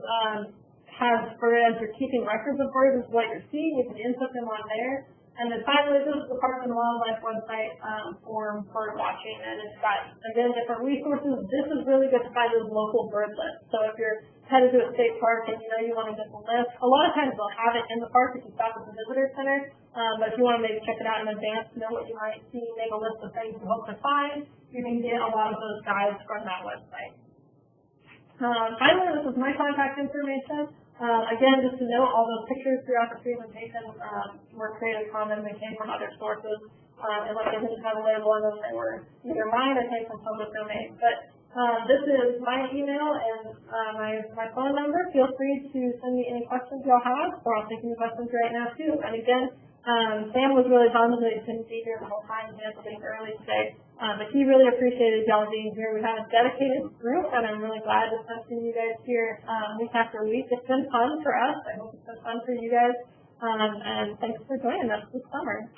has birds for keeping records of birds is what you're seeing. You can input them on there. And then finally, this is the Parks and Wildlife website for bird watching, and it's got, again, different resources. This is really good to find those local bird lists. So if you're headed to a state park and you know you want to get the list, a lot of times they'll have it in the park if you stop at the visitor center. But if you want to maybe check it out in advance, know what you might see, make a list of things you hope to find, you can get a lot of those guides from that website. Finally, this is my contact information. Again, just to note, all those pictures throughout the presentation were Creative Commons and came from other sources. And like I didn't have a label on them, they were either mine or came from public domain. But this is my email and my phone number. Feel free to send me any questions y'all have, or I'll take any questions right now too. And again, Sam was really bummed that he couldn't be here the whole time. He had to leave early today. But he really appreciated y'all being here. We have a dedicated group, and I'm really glad to spend seeing you guys here week after week. It's been fun for us. I hope it's been fun for you guys. And thanks for joining us this summer.